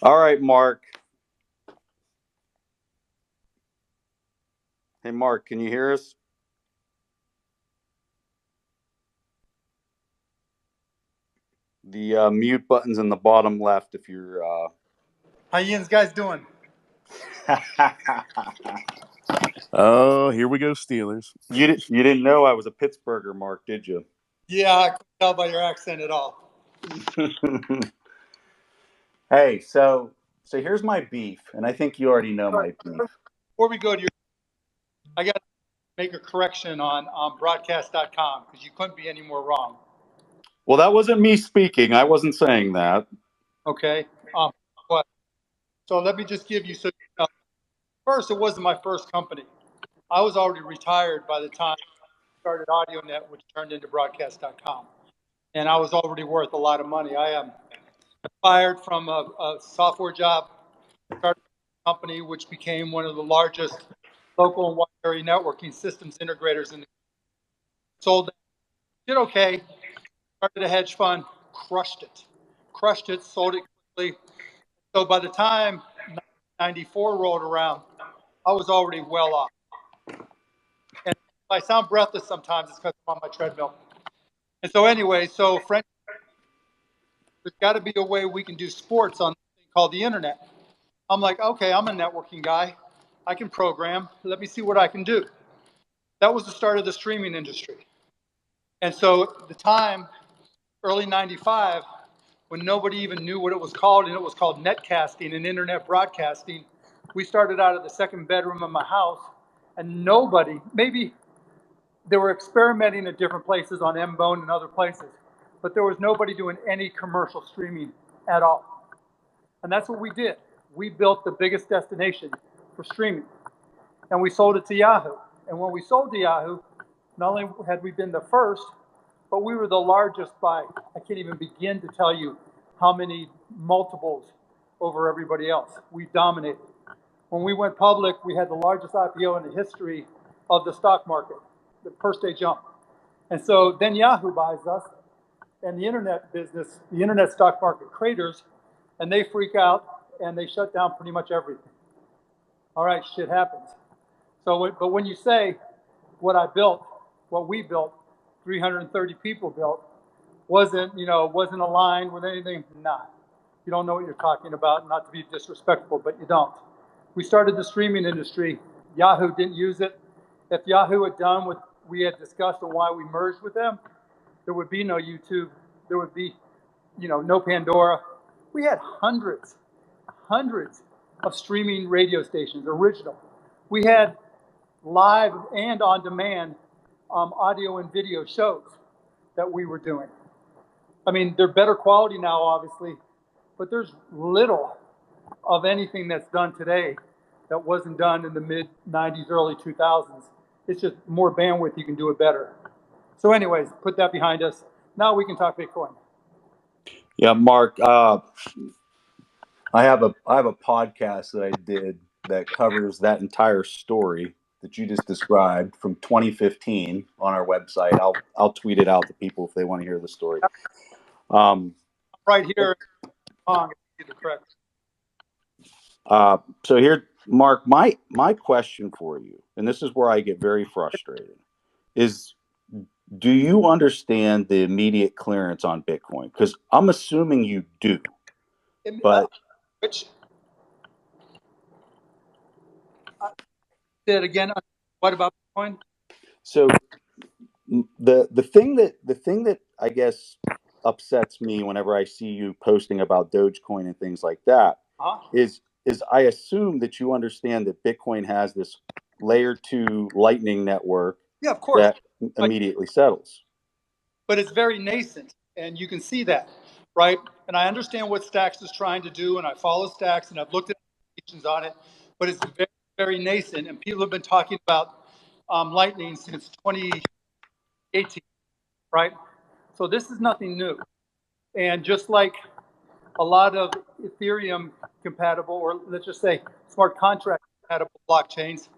All right, Mark. Hey, Mark, can you hear us? The mute button's in the bottom left if you're... How you guys doing? Oh, here we go, Steelers. You didn't know I was a Pittsburgher, Mark, did you? Yeah, I couldn't tell by your accent at all. Hey, so here's my beef, and I think you already know my beef. Before we go to your, I got to make a correction on broadcast.com because you couldn't be any more wrong. Well, that wasn't me speaking. I wasn't saying that. Okay. But so let me just give you first, it wasn't my first company. I was already retired by the time I started AudioNet, which turned into broadcast.com, and I was already worth a lot of money. I am fired from a software job, started a company which became one of the largest local and wide area networking systems integrators in the sold it, did okay, started a hedge fund, crushed it, sold it quickly. So by the time 94 rolled around, I was already well off. And if I sound breathless sometimes, it's because I'm on my treadmill. And so anyway, French, there's got to be a way we can do sports on this thing called the internet. I'm like, okay, I'm a networking guy. I can program. Let me see what I can do. That was the start of the streaming industry. And so the time, early 95, when nobody even knew what it was called, and it was called netcasting and internet broadcasting, we started out of the second bedroom of my house, and nobody, maybe they were experimenting at different places on M-Bone and other places, but there was nobody doing any commercial streaming at all. And that's what we did. We built the biggest destination for streaming, and we sold it to Yahoo. And when we sold to Yahoo, not only had we been the first, but we were the largest by, I can't even begin to tell you how many multiples over everybody else. We dominated. When we went public, we had the largest IPO in the history of the stock market, the first day jump. And so then Yahoo buys us, and the internet business, the internet stock market craters, and they freak out and they shut down pretty much everything. All right, shit happens. So, but when you say what I built, what we built, 330 people built, wasn't aligned with anything, nah. You don't know what you're talking about, not to be disrespectful, but you don't. We started the streaming industry. Yahoo didn't use it. If Yahoo had done what we had discussed and why we merged with them, there would be no YouTube. There would be, no Pandora. We had hundreds of streaming radio stations, original. We had live and on-demand audio and video shows that we were doing. I mean, they're better quality now, obviously, but there's little of anything that's done today that wasn't done in the mid-90s, early 2000s. It's just more bandwidth, you can do it better. So anyways, put that behind us. Now we can talk Bitcoin. Yeah, Mark, I have a podcast that I did that covers that entire story that you just described from 2015 on our website. I'll tweet it out to people if they want to hear the story. Right here, correct. So here, Mark, my question for you, and this is where I get very frustrated, is do you understand the immediate clearance on Bitcoin? Because I'm assuming you do. But which say it again. What about Bitcoin? So the thing that I guess upsets me whenever I see you posting about Dogecoin and things like that is I assume that you understand that Bitcoin has this layer 2 Lightning network, yeah, of course, that immediately settles. But it's very nascent, and you can see that, right? And I understand what Stacks is trying to do, and I follow Stacks, and I've looked at applications on it, but it's very, very nascent, and people have been talking about Lightning since 2018, right? So this is nothing new. And just like a lot of Ethereum compatible, or let's just say smart contract compatible blockchains,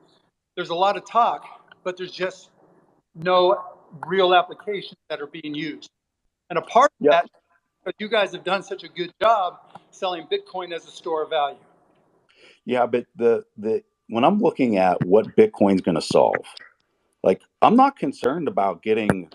there's a lot of talk, but there's just no real applications that are being used. And a part of that, because you guys have done such a good job selling Bitcoin as a store of value. Yeah, but the when I'm looking at what Bitcoin's going to solve, like I'm not concerned about getting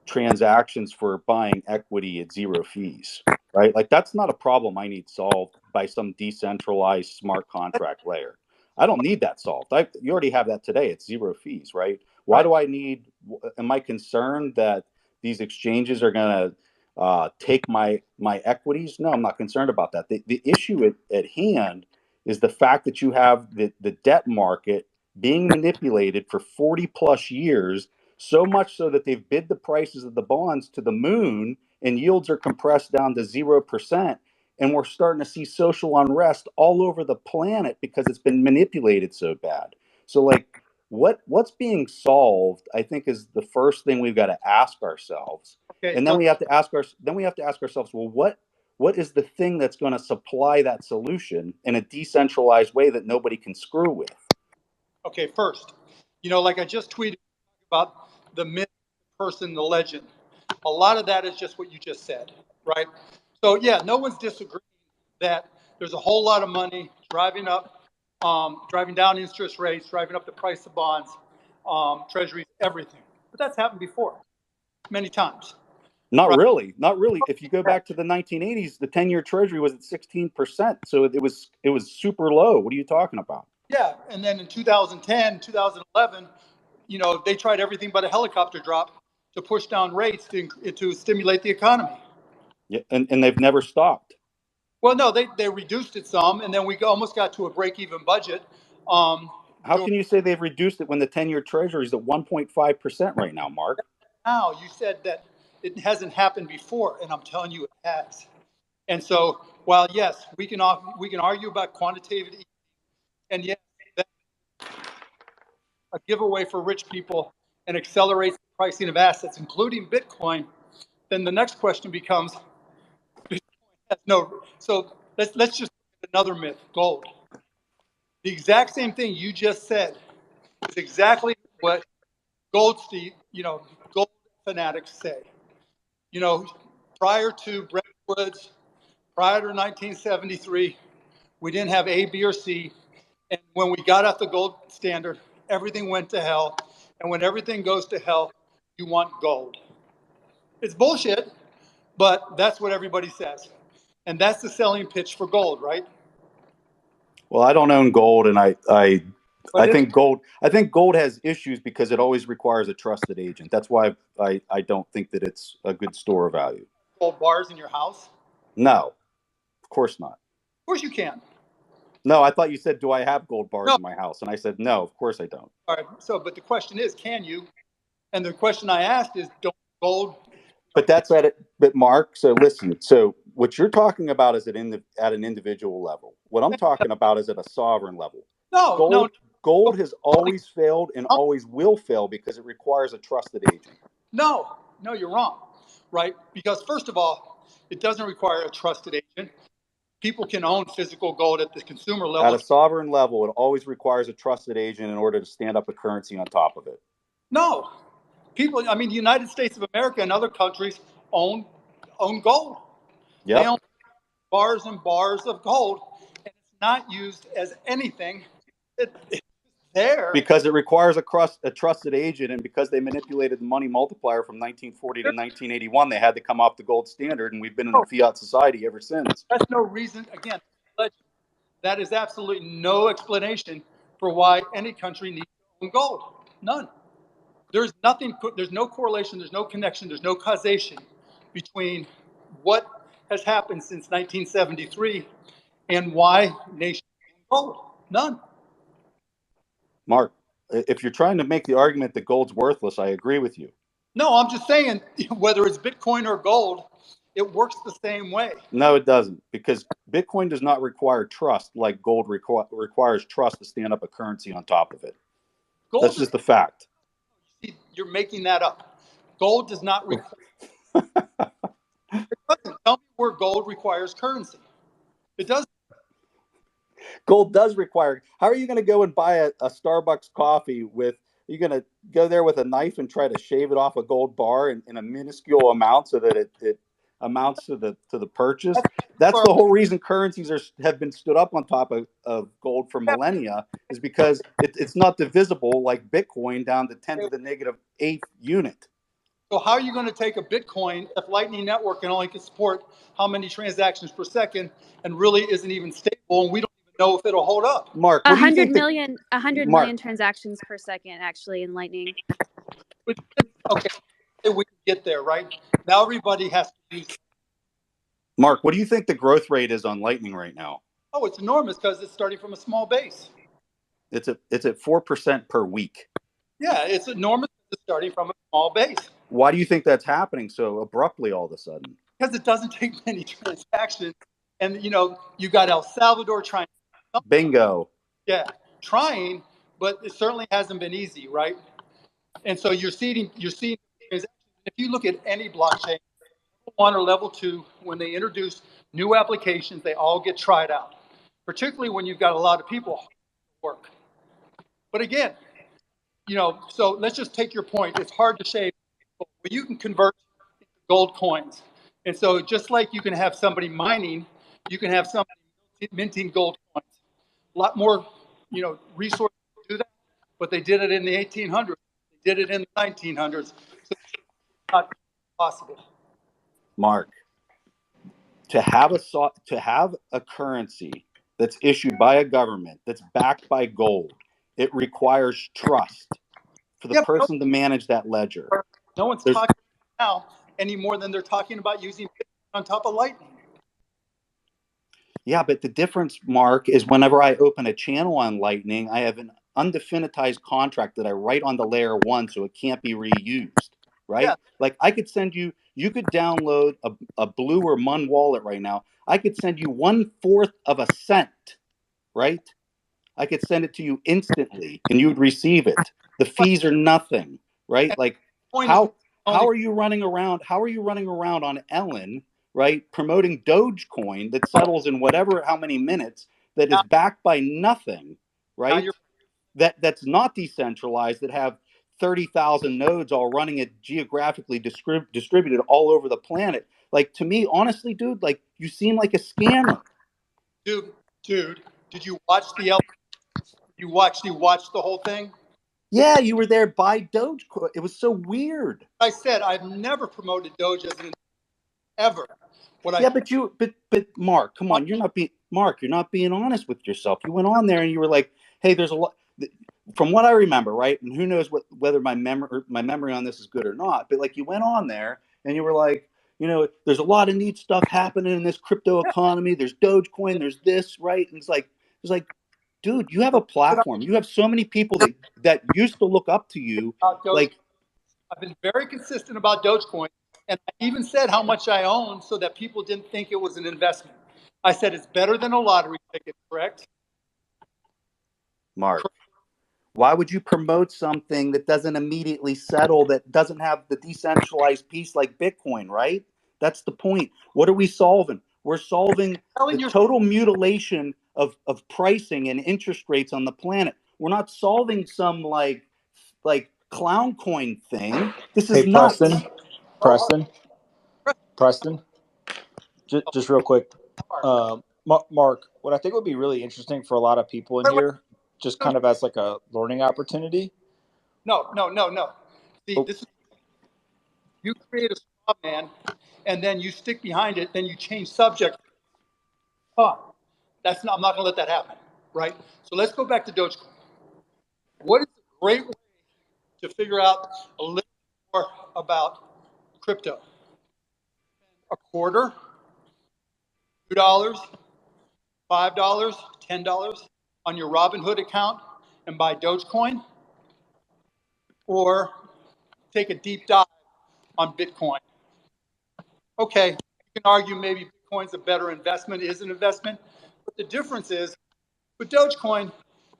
transactions for buying equity at zero fees, right? Like that's not a problem I need solved by some decentralized smart contract layer. I don't need that solved. You already have that today. It's zero fees, right? Why do I need? Am I concerned that these exchanges are going to take my equities? No, I'm not concerned about that. The issue at hand is the fact that you have the debt market being manipulated for 40 plus years, so much so that they've bid the prices of the bonds to the moon and yields are compressed down to 0%. And we're starting to see social unrest all over the planet because it's been manipulated so bad. So like what's being solved, I think, is the first thing we've got to ask ourselves. Okay, and then we have to ask ourselves, well, what is the thing that's going to supply that solution in a decentralized way that nobody can screw with? Okay, first, like I just tweeted about the myth, the person, the legend. A lot of that is just what you just said, right? So yeah, no one's disagreeing that there's a whole lot of money driving down interest rates, driving up the price of bonds, treasuries, everything. But that's happened before, many times. Not right? really. Not really. If you go back to the 1980s, the 10-year treasury was at 16%. So it was super low. What are you talking about? Yeah, and then in 2010, 2011, they tried everything but a helicopter drop to push down rates to stimulate the economy. Yeah, and they've never stopped. Well, no, they reduced it some, and then we almost got to a break-even budget. How can you say they've reduced it when the 10-year treasury is at 1.5% right now, Mark? Now, you said that it hasn't happened before, and I'm telling you it has. And so, while yes, we can argue about quantitative easing, and yes, that's a giveaway for rich people and accelerates the pricing of assets, including Bitcoin, then the next question becomes, Bitcoin has no. So let's just look at another myth, gold. The exact same thing you just said is exactly what gold fanatics say. Prior to Bretton Woods, prior to 1973, we didn't have A, B, or C. And when we got off the gold standard, everything went to hell. And when everything goes to hell, you want gold. It's bullshit, but that's what everybody says. And that's the selling pitch for gold, right? Well, I don't own gold, and I think gold has issues because it always requires a trusted agent. That's why I don't think that it's a good store of value. Gold bars in your house? No, of course not. Of course you can. No, I thought you said, do I have gold bars No. in my house? And I said, no, of course I don't. All right. So, but the question is, can you? And the question I asked is, don't gold. But that's at it. But Mark, so listen. So what you're talking about is at an individual level. What I'm talking about is at a sovereign level. No. Gold has always failed and always will fail because it requires a trusted agent. No, you're wrong, right? Because first of all, it doesn't require a trusted agent. People can own physical gold at the consumer level. At a sovereign level, it always requires a trusted agent in order to stand up a currency on top of it. No, the United States of America and other countries own gold. Yep. They own bars and bars of gold, and it's not used as anything. It's there because it requires a trusted agent, and because they manipulated the money multiplier from 1940 to 1981, they had to come off the gold standard, and we've been in a fiat society ever since. That's no reason. Again, that is absolutely no explanation for why any country needs to own gold. None. There's nothing. There's no correlation. There's no connection. There's no causation between what has happened since 1973 and why nations own gold. None. Mark, if you're trying to make the argument that gold's worthless, I agree with you. No, I'm just saying, whether it's Bitcoin or gold, it works the same way. No, it doesn't, because Bitcoin does not require trust like gold requires trust to stand up a currency on top of it. That's just the fact. You're making that up. Gold does not require. It doesn't. Tell me where gold requires currency. It doesn't. Gold does require. How are you going to go and buy a Starbucks coffee with you going to go there with a knife and try to shave it off a gold bar in a minuscule amount so that it amounts to the purchase? That's the whole reason currencies have been stood up on top of gold for millennia, is because it's not divisible like Bitcoin down to 10 to the negative 8th unit. So how are you going to take a Bitcoin if Lightning Network can only support how many transactions per second and really isn't even stable, and we don't even know if it'll hold up? Mark, what do you think? 100 million transactions per second actually in Lightning. Okay, we can get there, right? Now everybody has to use. Mark, what do you think the growth rate is on Lightning right now? Oh, it's enormous because it's starting from a small base. It's at 4% per week. Yeah, it's enormous. It's starting from a small base. Why do you think that's happening so abruptly all of a sudden? Because it doesn't take many transactions, and you got El Salvador trying. Bingo. Yeah, trying, but it certainly hasn't been easy, right? And so you're seeing transactions. If you look at any blockchain, level 1 or level 2, when they introduce new applications, they all get tried out, particularly when you've got a lot of people work. But again, so let's just take your point. It's hard to shave, but you can convert into gold coins. And so just like you can have somebody mining, you can have somebody minting gold coins. A lot more, resources to do that, but they did it in the 1800s. They did it in the 1900s. So it's not possible. Mark, to have a currency that's issued by a government that's backed by gold, it requires trust for the person to manage that ledger. No one's talking now any more than they're talking about using Bitcoin on top of Lightning. Yeah, but the difference, Mark, is whenever I open a channel on Lightning, I have an undefinitized contract that I write on the layer 1 so it can't be reused, right? Yeah. Like I could send you could download a Blue or Mun wallet right now. I could send you 1/4 of a cent, right? I could send it to you instantly and you would receive it. The fees are nothing, right? Like how are you running around? How are you running around on LYN, right, promoting Dogecoin that settles in how many minutes, that is backed by nothing, right? That's not decentralized, that have 30,000 nodes all running it geographically distributed all over the planet. Like, to me, honestly, dude, like, you seem like a scammer. Dude, did you watch you watched the whole thing? Yeah, you were there by Dogecoin. It was so weird. I said I've never promoted Doge as an ever. But Mark, come on, you're not being honest with yourself. You went on there and you were like, hey, there's a lot. From what I remember, right? And who knows whether my memory on this is good or not. But like, you went on there and you were like, there's a lot of neat stuff happening in this crypto economy. There's Dogecoin. There's this, right? And it's like, dude, you have a platform. You have so many people that used to look up to you. Like, I've been very consistent about Dogecoin, and I even said how much I own so that people didn't think it was an investment. I said it's better than a lottery ticket, correct? Mark, why would you promote something that doesn't immediately settle, that doesn't have the decentralized piece like Bitcoin, right? That's the point. What are we solving? We're solving the total mutilation of pricing and interest rates on the planet. We're not solving some like clown coin thing. This is nuts. Preston. Just real quick, Mark. What I think would be really interesting for a lot of people in here, just kind of as like a learning opportunity. No. See, this is, you create a straw man, and then you stick behind it. Then you change subject. I'm not going to let that happen, right? So let's go back to Dogecoin. What is a great way to figure out a little more about crypto? A quarter, $2, $5, $10 on your Robinhood account and buy Dogecoin, or take a deep dive on Bitcoin. Okay, you can argue maybe Bitcoin's a better investment, is an investment, but the difference is with Dogecoin,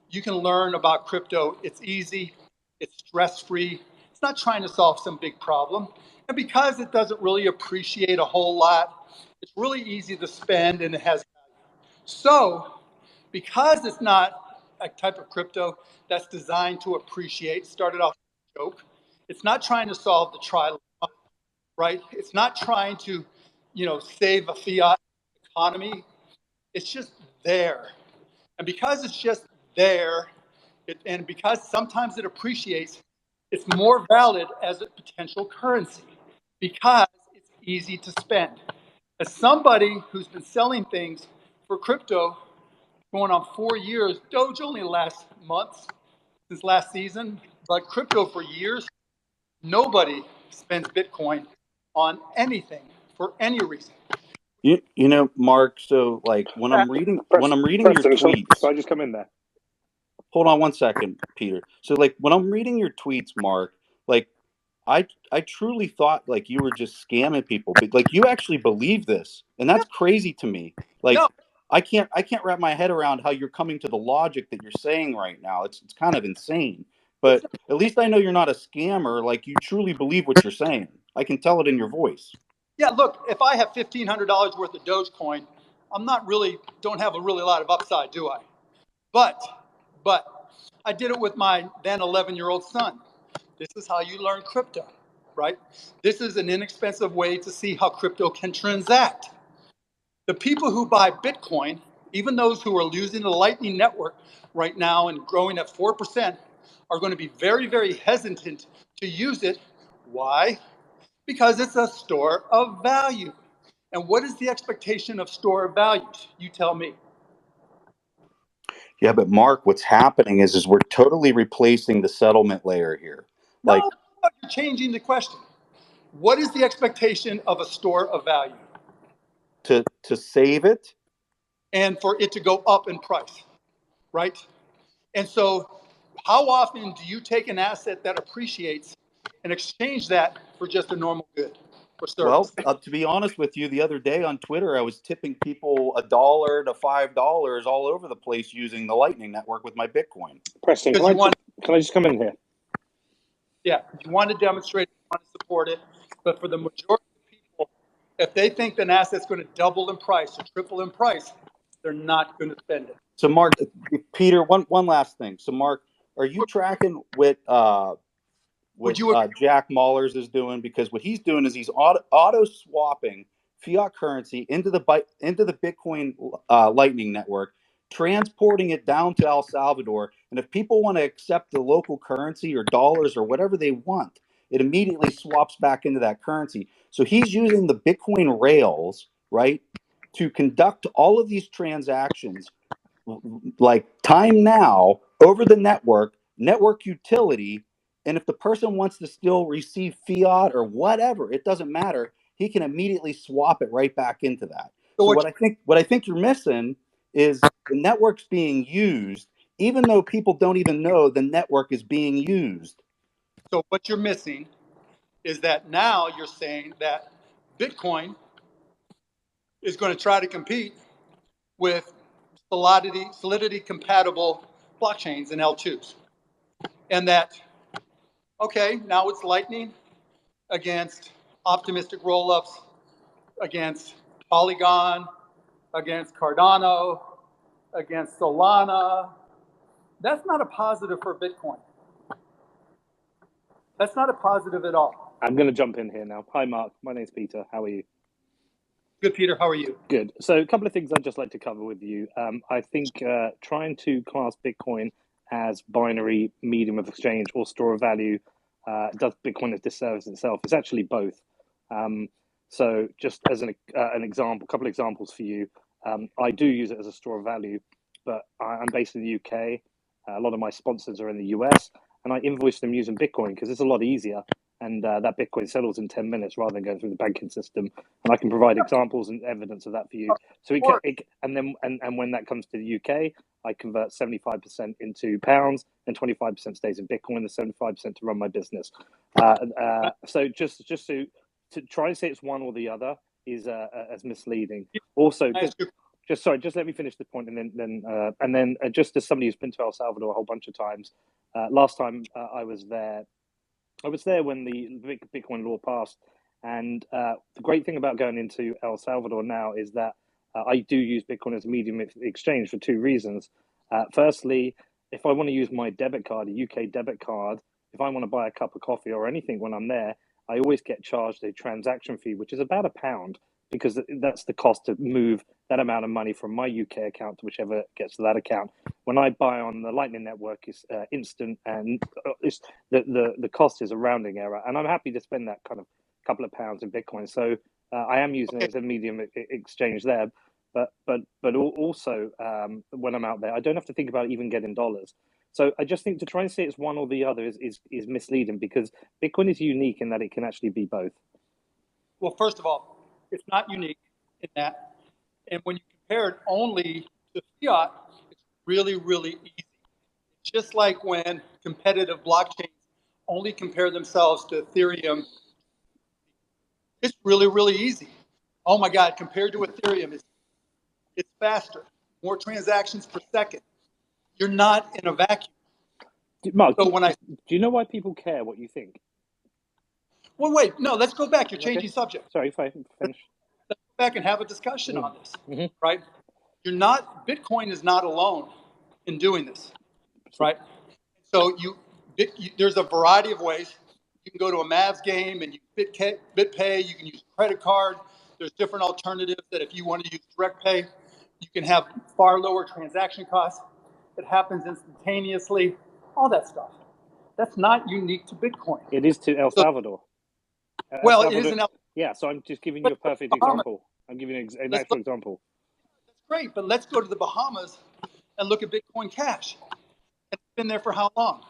you can learn about crypto. It's easy, it's stress-free, it's not trying to solve some big problem. And because it doesn't really appreciate a whole lot, it's really easy to spend and it has value. So, because it's not a type of crypto that's designed to appreciate. Started off as a joke. It's not trying to solve the trilemma, right? It's not trying to, save a fiat economy. It's just there. And because it's just there, and because sometimes it appreciates, it's more valid as a potential currency because it's easy to spend. As somebody who's been selling things for crypto going on 4 years, Doge only lasts months since last season, but crypto for years, nobody spends Bitcoin on anything for any reason. Mark. So like when I'm reading your Preston, tweets, shall I just come in there? hold on one second, Peter. So like when I'm reading your tweets, Mark, like I truly thought like you were just scamming people, but like you actually believe this, and that's crazy to me. Like No. I can't wrap my head around how you're coming to the logic that you're saying right now. It's kind of insane. But at least I know you're not a scammer. Like you truly believe what you're saying. I can tell it in your voice. Yeah, look, if I have $1,500 worth of Dogecoin, don't have a really lot of upside, do I? But I did it with my then 11-year-old son. This is how you learn crypto, right? This is an inexpensive way to see how crypto can transact. The people who buy Bitcoin, even those who are using the Lightning Network right now and growing at 4%, are going to be very, very hesitant to use it. Why? Because it's a store of value. And what is the expectation of store of values? You tell me. Yeah, but Mark, what's happening is we're totally replacing the settlement layer here. Like No, you're changing the question. What is the expectation of a store of value? to save it. And for it to go up in price, right? And so how often do you take an asset that appreciates and exchange that for just a normal good or service? Well, to be honest with you, the other day on Twitter, I was tipping people $1 to $5 all over the place using the Lightning Network with my Bitcoin. Preston, can I just come in here? Yeah, you want to demonstrate, you want to support it, but for the majority of people, if they think an asset's going to double in price or triple in price, they're not going to spend it. So, Mark, Peter, one last thing. So, Mark, are you tracking what Jack Mallers is doing? Because what he's doing is he's auto swapping fiat currency into the Bitcoin Lightning Network, transporting it down to El Salvador. And if people want to accept the local currency or dollars or whatever they want, it immediately swaps back into that currency. So he's using the Bitcoin rails, right, to conduct all of these transactions like time now over the network utility. And if the person wants to still receive fiat or whatever, it doesn't matter. He can immediately swap it right back into that. So what I think you're missing is the network's being used, even though people don't even know the network is being used. So what you're missing is that now you're saying that Bitcoin is going to try to compete with Solidity compatible blockchains and L2s. And that, okay, now it's Lightning against optimistic rollups, against Polygon, against Cardano, against Solana. That's not a positive for Bitcoin. That's not a positive at all. I'm going to jump in here now. Hi, Mark. My name's Peter. How are you? Good, Peter. How are you? Good. So a couple of things I'd just like to cover with you. I think trying to class Bitcoin as binary medium of exchange or store of value does Bitcoin a disservice itself. It's actually both. So just as an example, a couple of examples for you. I do use it as a store of value, but I'm based in the UK. A lot of my sponsors are in the US, and I invoice them using Bitcoin because it's a lot easier. And that Bitcoin settles in 10 minutes rather than going through the banking system. And I can provide examples and evidence of that for you. So and when that comes to the UK, I convert 75% into pounds and 25% stays in Bitcoin, the 75% to run my business. So just to try and say it's one or the other is as misleading. Also, just let me finish the point, and then just as somebody who's been to El Salvador a whole bunch of times, last time I was there when the Bitcoin law passed. And the great thing about going into El Salvador now is that I do use Bitcoin as a medium of exchange for two reasons. Firstly, if I want to use my debit card, a UK debit card, if I want to buy a cup of coffee or anything when I'm there, I always get charged a transaction fee, which is about £1, because that's the cost to move that amount of money from my UK account to whichever gets to that account. When I buy on the Lightning Network, it's instant, and it's the cost is a rounding error, and I'm happy to spend that kind of couple of pounds in Bitcoin. So I am using it as a medium exchange there, but also when I'm out there, I don't have to think about even getting dollars. So I just think to try and say it's one or the other is misleading, because Bitcoin is unique in that it can actually be both. Well, first of all, it's not unique in that. And when you compare it only to fiat, it's really, really easy. It's just like when competitive blockchains only compare themselves to Ethereum. It's really, really easy. Oh my God, compared to Ethereum, it's faster, more transactions per second. You're not in a vacuum. Mark, so do you know why people care what you think? Well, wait, no, let's go back. You're changing subject. Sorry, finish. Let's go back and have a discussion on this, right? Bitcoin is not alone in doing this, right? So there's a variety of ways. You can go to a Mavs game and you BitPay, you can use a credit card. There's different alternatives that if you want to use direct pay, you can have far lower transaction costs. It happens instantaneously, all that stuff. That's not unique to Bitcoin. It is to El Salvador. Well, it is an yeah, so I'm just giving you a perfect example. I'm giving you an actual example. That's great, but let's go to the Bahamas and look at Bitcoin Cash. It's been there for how long?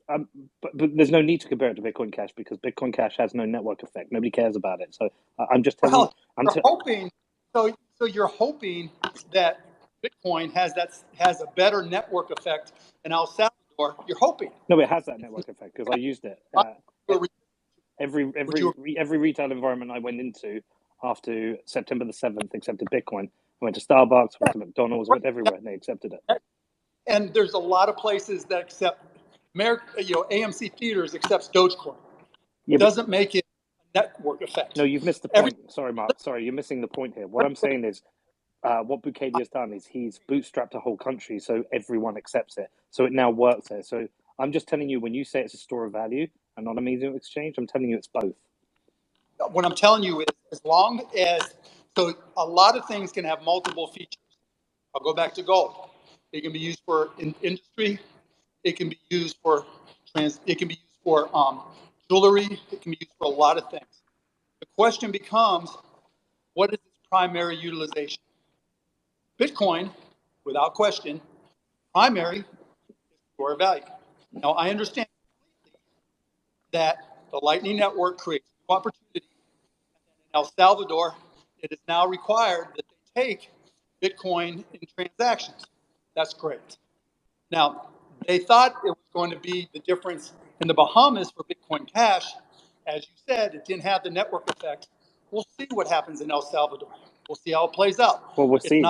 But there's no need to compare it to Bitcoin Cash, because Bitcoin Cash has no network effect. Nobody cares about it. So I'm just telling you. You're hoping. So you're hoping that Bitcoin has a better network effect in El Salvador. You're hoping. No, it has that network effect because I used it. Every retail environment I went into after September the 7th accepted Bitcoin. I went to Starbucks, went to McDonald's, went everywhere, and they accepted it. And there's a lot of places that accept, AMC Theaters accepts Dogecoin. It doesn't make it a network effect. No, you've missed the point. Sorry, Mark. Sorry, you're missing the point here. What I'm saying is, what Bukele has done is he's bootstrapped a whole country so everyone accepts it. So it now works there. So I'm just telling you, when you say it's a store of value and not a medium of exchange, I'm telling you it's both. What I'm telling you is, as long as, so a lot of things can have multiple features. I'll go back to gold. It can be used for industry. It can be used for jewelry. It can be used for a lot of things. The question becomes, what is its primary utilization? Bitcoin, without question, primary is store of value. Now, I understand that the Lightning Network creates new opportunities. In El Salvador, it is now required that they take Bitcoin in transactions. That's great. Now, they thought it was going to be the difference in the Bahamas for Bitcoin Cash. As you said, it didn't have the network effect. We'll see what happens in El Salvador. We'll see how it plays out. Well, we'll see.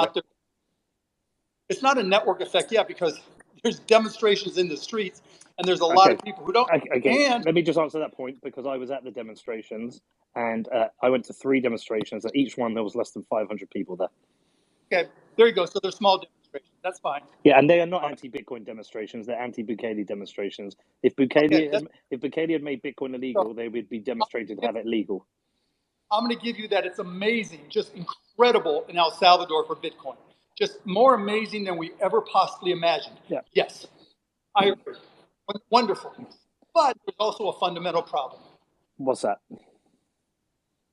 It's not a network effect yet, because there's demonstrations in the streets, and there's a lot of people who don't. And let me just answer that point, because I was at the demonstrations, and I went to 3 demonstrations. At each one, there was less than 500 people there. Okay, there you go. So they're small demonstrations. That's fine. Yeah, and they are not anti-Bitcoin demonstrations. They're anti-Bukele demonstrations. If Bukele had made Bitcoin illegal, they would be demonstrated to have it legal. I'm going to give you that. It's amazing, just incredible in El Salvador for Bitcoin. Just more amazing than we ever possibly imagined. Yeah. Yes, I agree. Wonderful. But there's also a fundamental problem. What's that?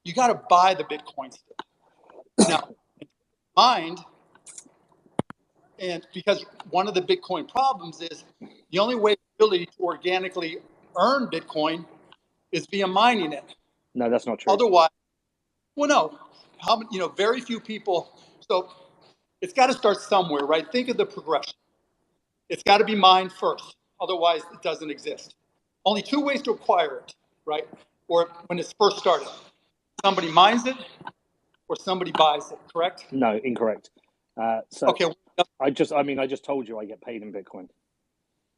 You got to buy the Bitcoin still. Now, in mind, and because one of the Bitcoin problems is the only way really to organically earn Bitcoin is via mining it. No, that's not true. Otherwise, well, no, very few people. So it's got to start somewhere, right? Think of the progression. It's got to be mined first. Otherwise, it doesn't exist. Only 2 ways to acquire it, right? Or when it's first started. Somebody mines it, or somebody buys it, correct? No, incorrect. Okay. I just told you I get paid in Bitcoin.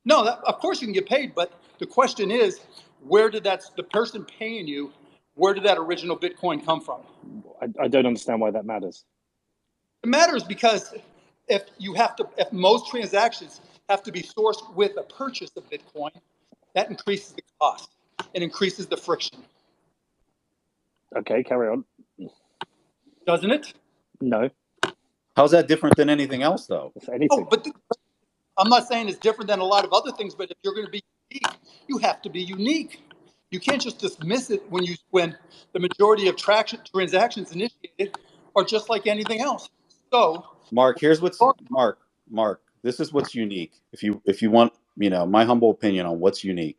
No, of course you can get paid, but the question is, where did the person paying you, where did that original Bitcoin come from? I don't understand why that matters. It matters because if most transactions, have to be sourced with a purchase of Bitcoin, that increases the cost. It increases the friction. Okay, carry on. Doesn't it? No, How's that different than anything else, though? it's anything. Oh, but I'm not saying it's different than a lot of other things, but if you're going to be unique, you have to be unique. You can't just dismiss it when the majority of transactions initiated are just like anything else. So, Mark, here's what's Mark, this is what's unique. If you want, my humble opinion on what's unique.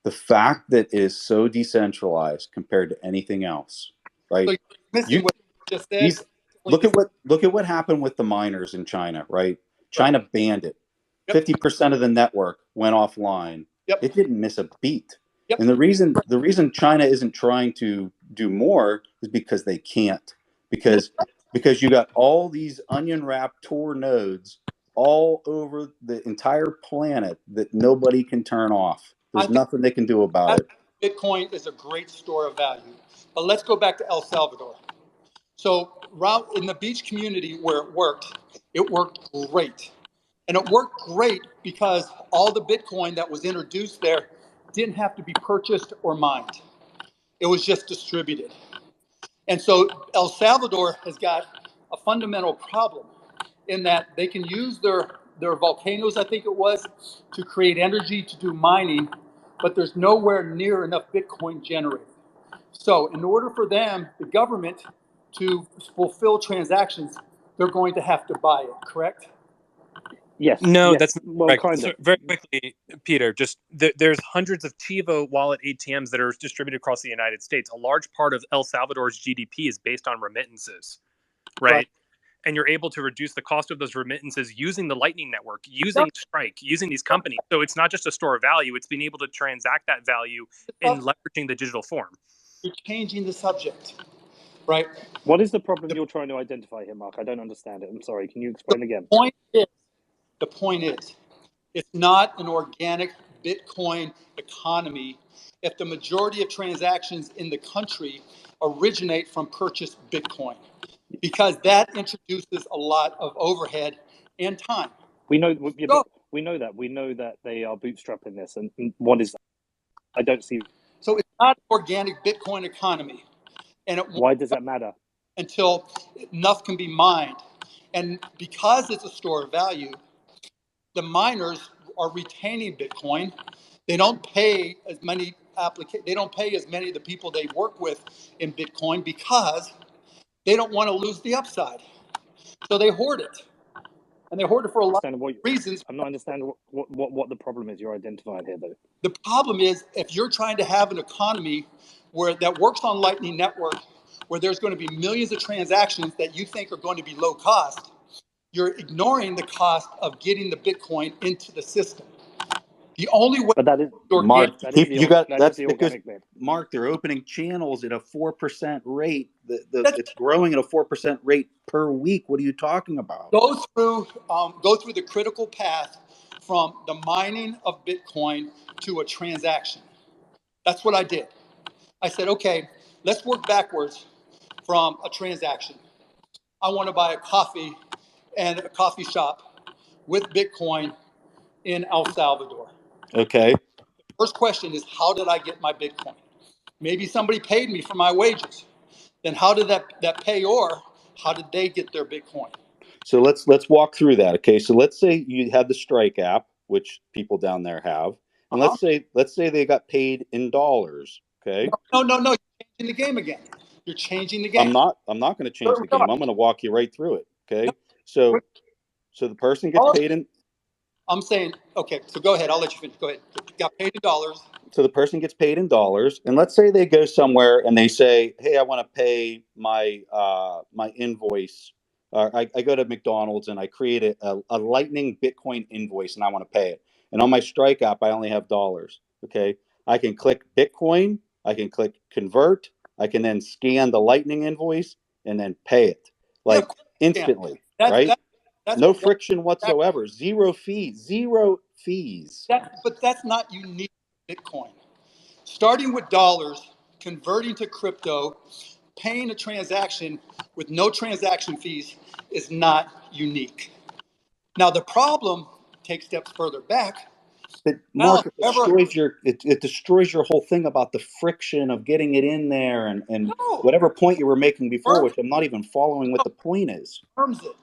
The fact that it is so decentralized compared to anything else, right? so you're missing what you just said. Look at what happened with the miners in China, right? China banned it. Yep. 50% of the network went offline. Yep. It didn't miss a beat. Yep. And the reason China isn't trying to do more is because they can't. Because you got all these onion wrapped Tor nodes all over the entire planet that nobody can turn off. There's nothing they can do about it. Bitcoin is a great store of value. But let's go back to El Salvador. So in the beach community where it worked great. And it worked great because all the Bitcoin that was introduced there didn't have to be purchased or mined. It was just distributed. And so El Salvador has got a fundamental problem in that they can use their volcanoes, I think it was, to create energy to do mining, but there's nowhere near enough Bitcoin generated. So in order for them, the government, to fulfill transactions, they're going to have to buy it, correct? Yes. No, yes. that's not well, correct. kind of. So very quickly, Peter, just there's hundreds of Chivo wallet ATMs that are distributed across the United States. A large part of El Salvador's GDP is based on remittances, right? And you're able to reduce the cost of those remittances using the Lightning Network, using Strike, using these companies. So it's not just a store of value, it's being able to transact that value in leveraging the digital form. You're changing the subject, right? What is the problem you're trying to identify here, Mark? I don't understand it. I'm sorry. Can you explain again? The point is, it's not an organic Bitcoin economy if the majority of transactions in the country originate from purchased Bitcoin, because that introduces a lot of overhead and time. We know, we know that. We know that they are bootstrapping this. And what is that? I don't see. So it's not an organic Bitcoin economy. And why does that matter? Until enough can be mined. And because it's a store of value, the miners are retaining Bitcoin. They don't pay as many they don't pay as many of the people they work with in Bitcoin because they don't want to lose the upside. So they hoard it. And they hoard it for a lot of reasons. I'm not understanding what the problem is you're identifying here, though. The problem is if you're trying to have an economy that works on Lightning Network, where there's going to be millions of transactions that you think are going to be low cost, you're ignoring the cost of getting the Bitcoin into the system. The only way. But that is Mark. Organic. Mark, they're opening channels at a 4% rate. It's growing at a 4% rate per week. What are you talking about? Go through the critical path from the mining of Bitcoin to a transaction. That's what I did. I said, okay, let's work backwards from a transaction. I want to buy a coffee and a coffee shop with Bitcoin in El Salvador. Okay. The first question is, how did I get my Bitcoin? Maybe somebody paid me for my wages. Then how did that payor, how did they get their Bitcoin? So let's walk through that. Okay. So let's say you have the Strike app, which people down there have. And let's say they got paid in dollars. Okay. No. You're changing the game again. You're changing the game. I'm not going to change the game. I'm going to walk you right through it. Okay. No. So the person gets paid in. I'm saying, okay, so go ahead. I'll let you finish. Go ahead. Got paid in dollars. So the person gets paid in dollars, and let's say they go somewhere and they say, "Hey, I want to pay my my invoice." I go to McDonald's and I create a Lightning Bitcoin invoice, and I want to pay it. And on my Strike app, I only have dollars. Okay, I can click Bitcoin. I can click convert. I can then scan the Lightning invoice and then pay it instantly. Right? No friction whatsoever. Zero fees. But that's not unique to Bitcoin. Starting with dollars, converting to crypto, paying a transaction with no transaction fees is not unique. Now, the problem take steps further back. But Now, Mark, it destroys your whole thing about the friction of getting it in there and no, whatever point you were making before, Mark, which I'm not even following what the point is.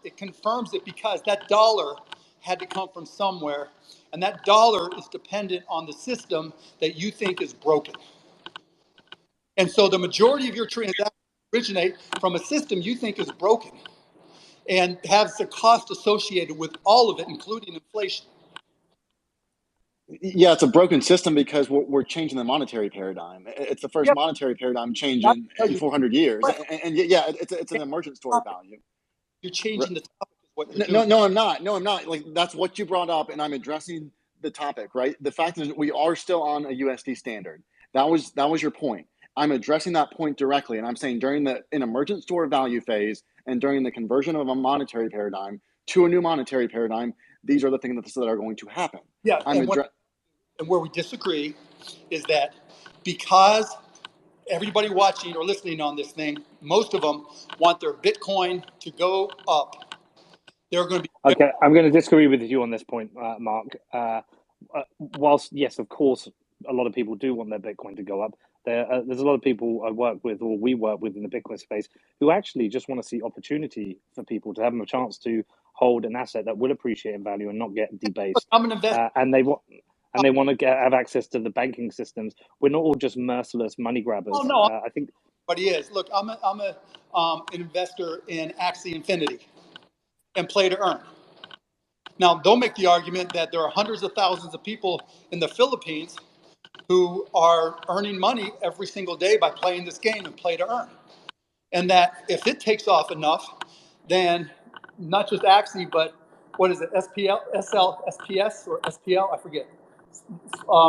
It confirms it because that dollar had to come from somewhere, and that dollar is dependent on the system that you think is broken. And so the majority of your transactions originate from a system you think is broken and has the cost associated with all of it, including inflation. Yeah, it's a broken system because we're changing the monetary paradigm. It's the first monetary paradigm change in 400 years. And yeah, it's an emergent store of value. You're changing the topic is what you're doing. No, I'm not. No, I'm not. Like, that's what you brought up, and I'm addressing the topic, right? The fact is we are still on a USD standard. That was your point. I'm addressing that point directly, and I'm saying during an emergent store of value phase and during the conversion of a monetary paradigm to a new monetary paradigm, these are the things that are going to happen. Yeah, and where we disagree is that because everybody watching or listening on this thing, most of them want their Bitcoin to go up. They're going to be okay. I'm going to disagree with you on this point, Mark. Whilst yes, of course, a lot of people do want their Bitcoin to go up. There's a lot of people I work with, or we work with in the Bitcoin space, who actually just want to see opportunity for people to have a chance to hold an asset that will appreciate in value and not get debased. I'm an investor. And they want to have access to the banking systems. We're not all just merciless money grabbers. Oh no, I think. But he is. Look, I'm an investor in Axie Infinity and play to earn. Now, they'll make the argument that there are hundreds of thousands of people in the Philippines who are earning money every single day by playing this game and play to earn. And that if it takes off enough, then not just Axie, but what is it, SPS or SPL? I forget.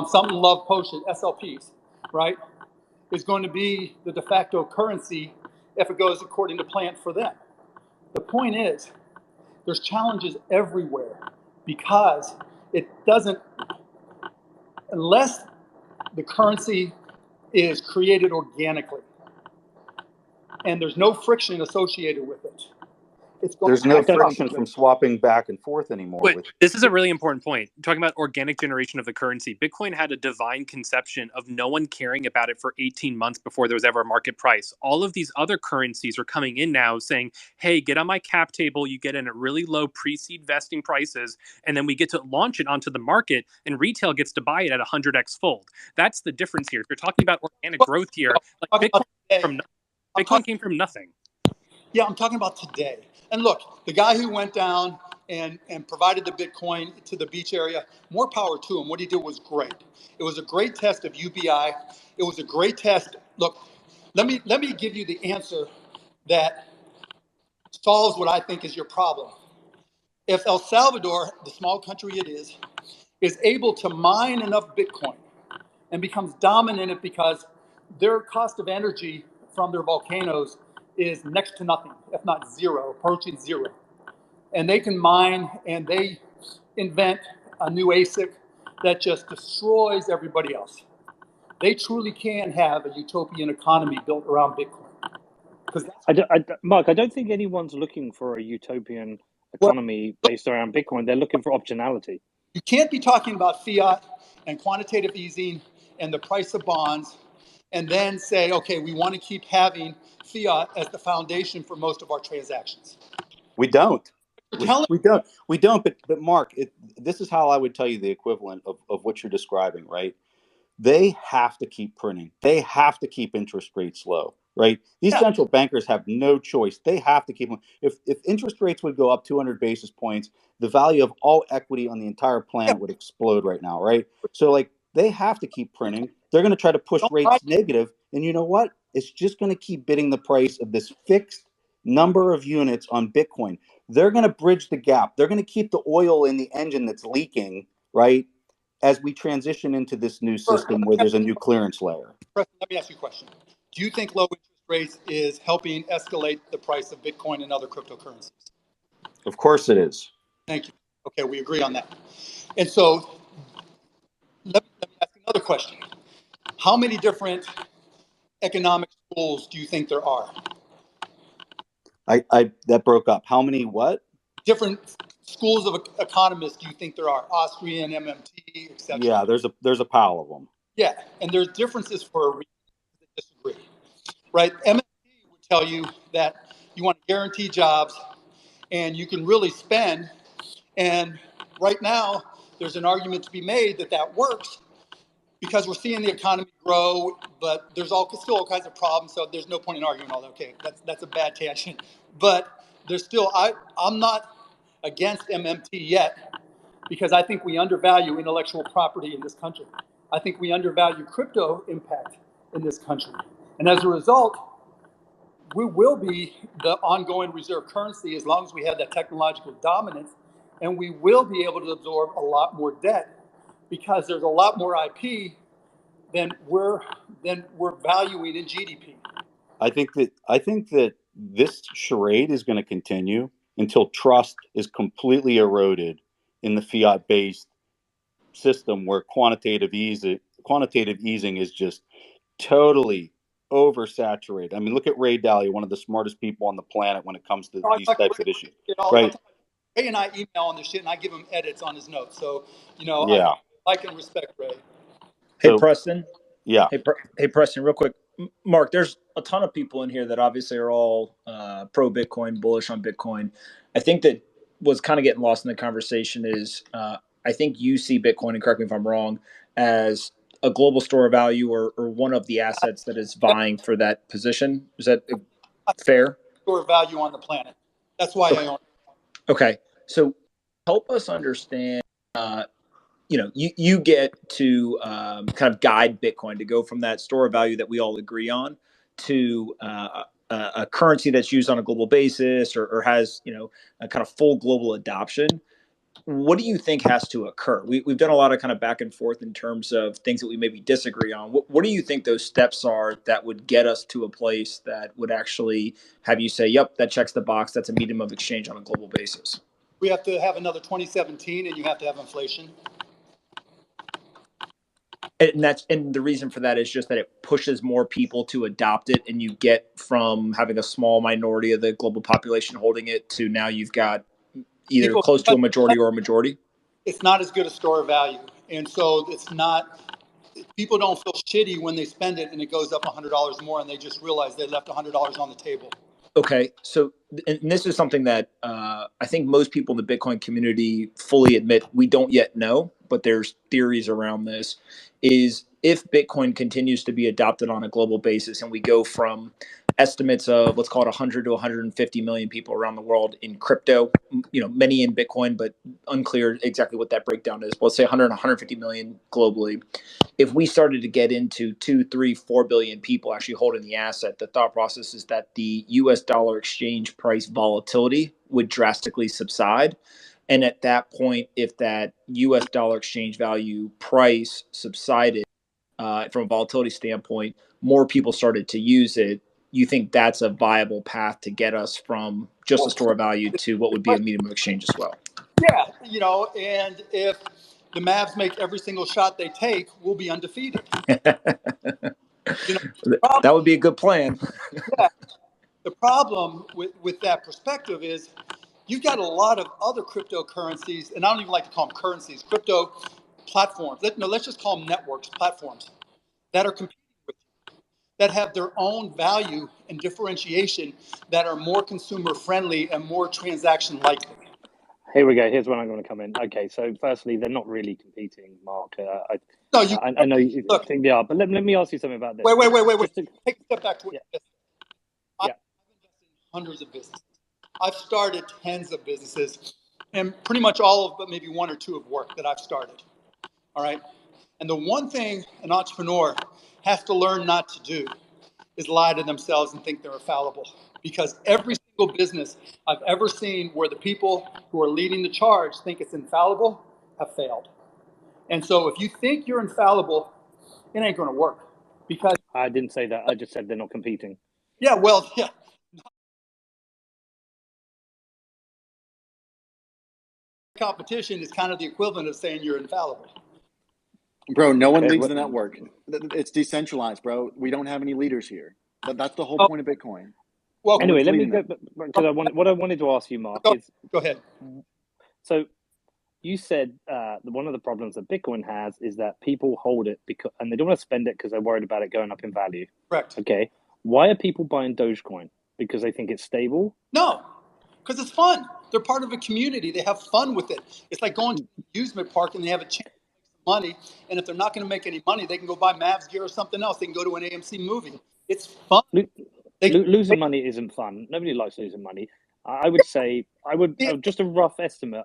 Something Love Potion, SLPs, right? Is going to be the de facto currency if it goes according to plan for them. The point is, there's challenges everywhere because it doesn't, unless the currency is created organically and there's no friction associated with it. There's no friction from swapping back and forth anymore. But this is a really important point. Talking about organic generation of the currency, Bitcoin had a divine conception of no one caring about it for 18 months before there was ever a market price. All of these other currencies are coming in now saying, hey, get on my cap table. You get in at really low pre-seed vesting prices, and then we get to launch it onto the market, and retail gets to buy it at 100x fold. That's the difference here. If you're talking about organic growth here, like Bitcoin came from nothing. Yeah, I'm talking about today. And look, the guy who went down and provided the Bitcoin to the beach area, more power to him. What he did was great. It was a great test of UBI. It was a great test. Look, let me give you the answer that solves what I think is your problem. If El Salvador, the small country it is able to mine enough Bitcoin and becomes dominant in it because their cost of energy from their volcanoes is next to nothing, if not zero, approaching zero. And they can mine and they invent a new ASIC that just destroys everybody else. They truly can have a utopian economy built around Bitcoin. Mark, I don't think anyone's looking for a utopian economy based around Bitcoin. They're looking for optionality. You can't be talking about fiat and quantitative easing and the price of bonds and then say, okay, we want to keep having fiat as the foundation for most of our transactions. We don't. We don't. But Mark, this is how I would tell you the equivalent of what you're describing, right? They have to keep printing. They have to keep interest rates low, right? These central bankers have no choice. They have to keep them. If interest rates would go up 200 basis points, the value of all equity on the entire planet would explode right now, right? So like they have to keep printing. They're going to try to push rates negative, and you know what? It's just going to keep bidding the price of this fixed number of units on Bitcoin. They're going to bridge the gap. They're going to keep the oil in the engine that's leaking, right? As we transition into this new system where there's a new clearance layer. Let me ask you a question. Do you think low interest rates is helping escalate the price of Bitcoin and other cryptocurrencies? Of course it is. Thank you. Okay, we agree on that. And so let me ask another question. How many different economic schools do you think there are? That broke up. How many what? Different schools of economists do you think there are? Austrian, MMT, etc. Yeah, there's a pile of them. Yeah, and there's differences for a reason that disagree, right? MMT would tell you that you want to guarantee jobs and you can really spend. And right now, there's an argument to be made that that works because we're seeing the economy grow, but there's still all kinds of problems. So there's no point in arguing all that. Okay, that's a bad tangent. But there's still, I'm not against MMT yet because I think we undervalue intellectual property in this country. I think we undervalue crypto impact in this country. And as a result, we will be the ongoing reserve currency as long as we have that technological dominance, and we will be able to absorb a lot more debt because there's a lot more IP than we're valuing in GDP. I think that this charade is going to continue until trust is completely eroded in the fiat-based system where quantitative easing is just totally oversaturated. I mean, look at Ray Dalio, one of the smartest people on the planet when it comes to these types of issues. Right? Ray and I email on this shit, and I give him edits on his notes. So, yeah. I like and respect Ray. Hey, So, Preston. Yeah. Hey, Preston, real quick. Mark, there's a ton of people in here that obviously are all pro Bitcoin, bullish on Bitcoin. I think that what's kind of getting lost in the conversation is I think you see Bitcoin, and correct me if I'm wrong, as a global store of value or one of the assets that is vying for that position. Is that fair? Store of value on the planet. That's why I own it. Okay. So help us understand, you get to kind of guide Bitcoin to go from that store of value that we all agree on to a currency that's used on a global basis or has, a kind of full global adoption. What do you think has to occur? We've done a lot of kind of back and forth in terms of things that we maybe disagree on. What do you think those steps are that would get us to a place that would actually have you say, yep, that checks the box, that's a medium of exchange on a global basis? We have to have another 2017, and you have to have inflation. And the reason for that is just that it pushes more people to adopt it, and you get from having a small minority of the global population holding it to now you've got either close to a majority or a majority. It's not as good a store of value, and so it's not. People don't feel shitty when they spend it and it goes up $100 more, and they just realize they left $100 on the table. Okay, so and this is something that I think most people in the Bitcoin community fully admit we don't yet know, but there's theories around this, is if Bitcoin continues to be adopted on a global basis and we go from estimates of, let's call it 100 to 150 million people around the world in crypto, many in Bitcoin, but unclear exactly what that breakdown is. But let's say 100, 150 million globally. If we started to get into 2, 3, 4 billion people actually holding the asset, the thought process is that the US dollar exchange price volatility would drastically subside. And at that point, if that US dollar exchange value price subsided from a volatility standpoint, more people started to use it. You think that's a viable path to get us from just a store of value to what would be a medium of exchange as well? Yeah, and if the Mavs make every single shot they take, we'll be undefeated. That would be a good plan. Yeah. The problem with that perspective is you've got a lot of other cryptocurrencies, and I don't even like to call them currencies, crypto platforms. Let's just call them networks, platforms, that are competing with you, that have their own value and differentiation, that are more consumer friendly and more transaction likely. Here we go. Here's where I'm going to come in. Okay, so firstly, they're not really competing, Mark. I know you think they are, but let me ask you something about this. Wait. Take a step back to what you said. I've invested in hundreds of businesses. I've started tens of businesses, and pretty much all of but maybe one or two have worked that I've started. All right? And the one thing an entrepreneur has to learn not to do is lie to themselves and think they're infallible. Because every single business I've ever seen where the people who are leading the charge think it's infallible have failed. And so if you think you're infallible, it ain't going to work. Because I didn't say that. I just said they're not competing. Yeah, well, yeah. Competition is kind of the equivalent of saying you're infallible. Bro, no one leads the network. It's decentralized, bro. We don't have any leaders here. That's the whole point of Bitcoin. Well, anyway, let me go, because what I wanted to ask you, Mark, is... Go ahead. So you said that one of the problems that Bitcoin has is that people hold it and they don't want to spend it because they're worried about it going up in value. Correct. Okay. Why are people buying Dogecoin? Because they think it's stable? No, because it's fun. They're part of a community. They have fun with it. It's like going to an amusement park and they have a chance to make some money. And if they're not going to make any money, they can go buy Mavs gear or something else. They can go to an AMC movie. It's fun. Losing money isn't fun. Nobody likes losing money. I would say, just a rough estimate,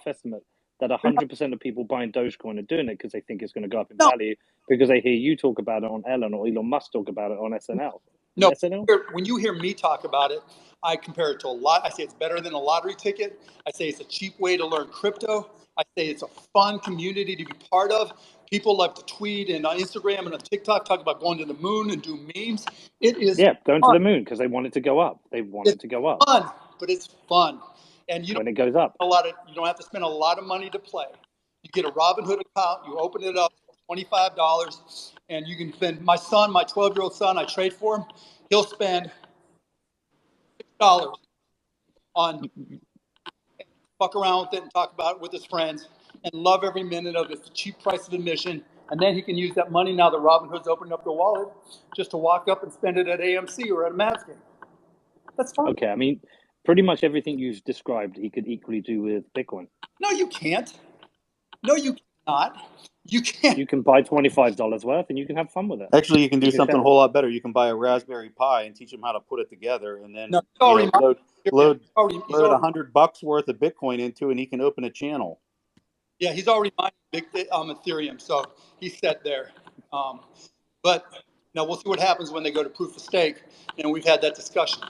estimate that 100% of people buying Dogecoin are doing it because they think it's going to go up in value, because they hear you talk about it on Ellen or Elon Musk talk about it on SNL. No, SNL? when you hear me talk about it, I compare it to a lot. I say it's better than a lottery ticket. I say it's a cheap way to learn crypto. I say it's a fun community to be part of. People love to tweet and on Instagram and on TikTok talk about going to the moon and do memes. It is going fun. to the moon because they want it to go up. They want it to go up. Fun, but it's fun. And when it goes up, you don't have to spend a lot of money to play. You get a Robinhood account, you open it up, $25, and you can spend. My son, my 12-year-old son, I trade for him. He'll spend $6 on fuck around with it and talk about it with his friends and love every minute of it. It's the cheap price of admission. And then he can use that money now that Robinhood's opened up their wallet just to walk up and spend it at AMC or at a Mavs game. That's fine. Okay, I mean, pretty much everything you've described, he could equally do with Bitcoin. No, you can't. No, you cannot. You can't. You can buy $25 worth and you can have fun with it. Actually, you can do something a whole lot better. You can buy a Raspberry Pi and teach him how to put it together, and then load $100 worth of Bitcoin into, and he can open a channel. Yeah, he's already mining Ethereum, so he's set there. But now we'll see what happens when they go to proof of stake, and we've had that discussion.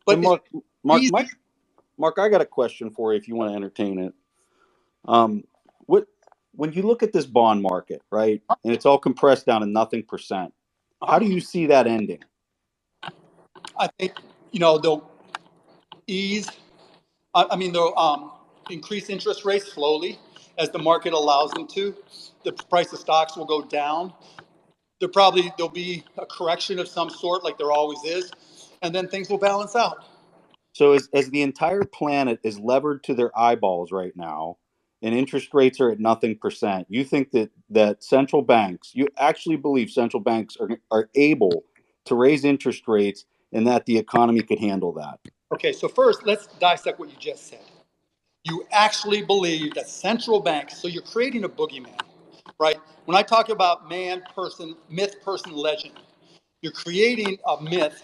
But Mark, I got a question for you if you want to entertain it. When you look at this bond market, right, and it's all compressed down to nothing %, how do you see that ending? I think, they'll ease. They'll increase interest rates slowly as the market allows them to. The price of stocks will go down. There'll be a correction of some sort, like there always is, and then things will balance out. So as the entire planet is levered to their eyeballs right now, and interest rates are at nothing %, you think that central banks, you actually believe central banks are able to raise interest rates and that the economy could handle that? Okay, so first, let's dissect what you just said. You actually believe that central banks, so you're creating a boogeyman, right? When I talk about man, person, myth, person, legend, you're creating a myth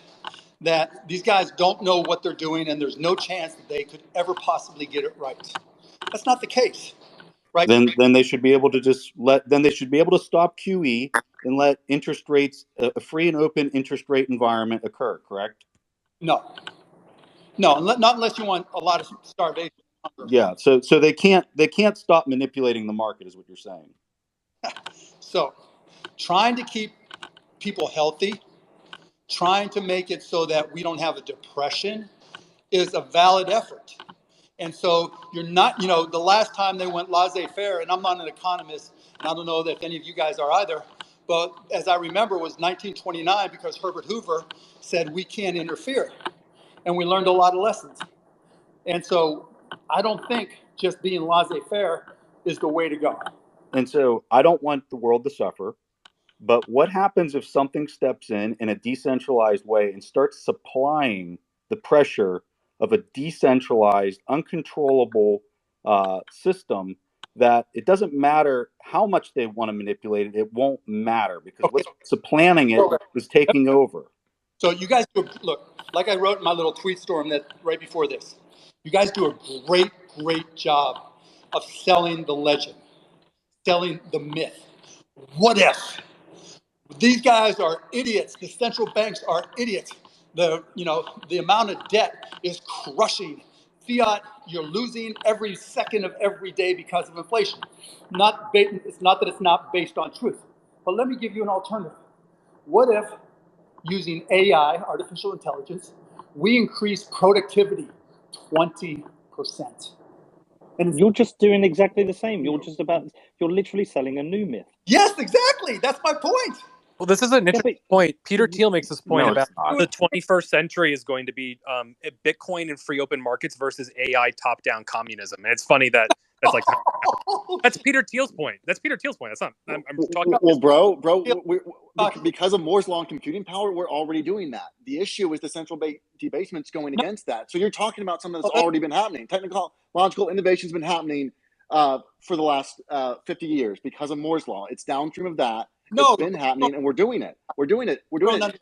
that these guys don't know what they're doing and there's no chance that they could ever possibly get it right. That's not the case, right? Then they should be able to stop QE and let interest rates, a free and open interest rate environment occur, correct? No, not unless you want a lot of starvation. Yeah, so they can't stop manipulating the market, is what you're saying. So, trying to keep people healthy, trying to make it so that we don't have a depression is a valid effort. And so you're not, the last time they went laissez-faire, and I'm not an economist, and I don't know if any of you guys are either, but as I remember, it was 1929 because Herbert Hoover said we can't interfere. And we learned a lot of lessons. And so I don't think just being laissez-faire is the way to go. And so I don't want the world to suffer, but what happens if something steps in a decentralized way and starts supplying the pressure of a decentralized, uncontrollable system that it doesn't matter how much they want to manipulate it, it won't matter because what's supplanting it is taking over. So you guys look, like I wrote in my little tweet storm that right before this, you guys do a great job of selling the legend, selling the myth. What if? These guys are idiots. The central banks are idiots. The amount of debt is crushing. Fiat, you're losing every second of every day because of inflation. It's not that it's not based on truth. But let me give you an alternative. What if, using AI, artificial intelligence, we increase productivity 20%? And you're just doing exactly the same. You're literally selling a new myth. Yes, exactly. That's my point. Well, this is an interesting point. Peter Thiel makes this point No, about it's not. the 21st century is going to be Bitcoin and free open markets versus AI top-down communism. And it's funny that that's like that's Peter Thiel's point. That's Peter Thiel's point. That's not. I'm talking. Well, bro, because of Moore's law and computing power, we're already doing that. The issue is the central debasements going against that. So you're talking about something that's already been happening. Technological innovation's been happening for the last 50 years because of Moore's law. It's downstream of that. It's been happening, and we're doing it. We're doing it.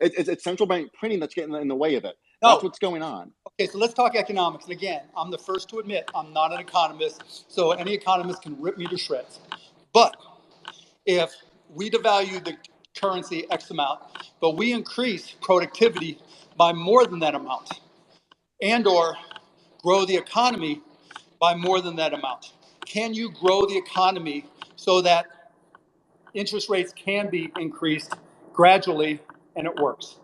It's central bank printing that's getting in the way of it. That's what's going on. Okay, so let's talk economics. And again, I'm the first to admit I'm not an economist, so any economist can rip me to shreds. But if we devalue the currency X amount, but we increase productivity by more than that amount, and or grow the economy by more than that amount, can you grow the economy so that interest rates can be increased gradually and it works?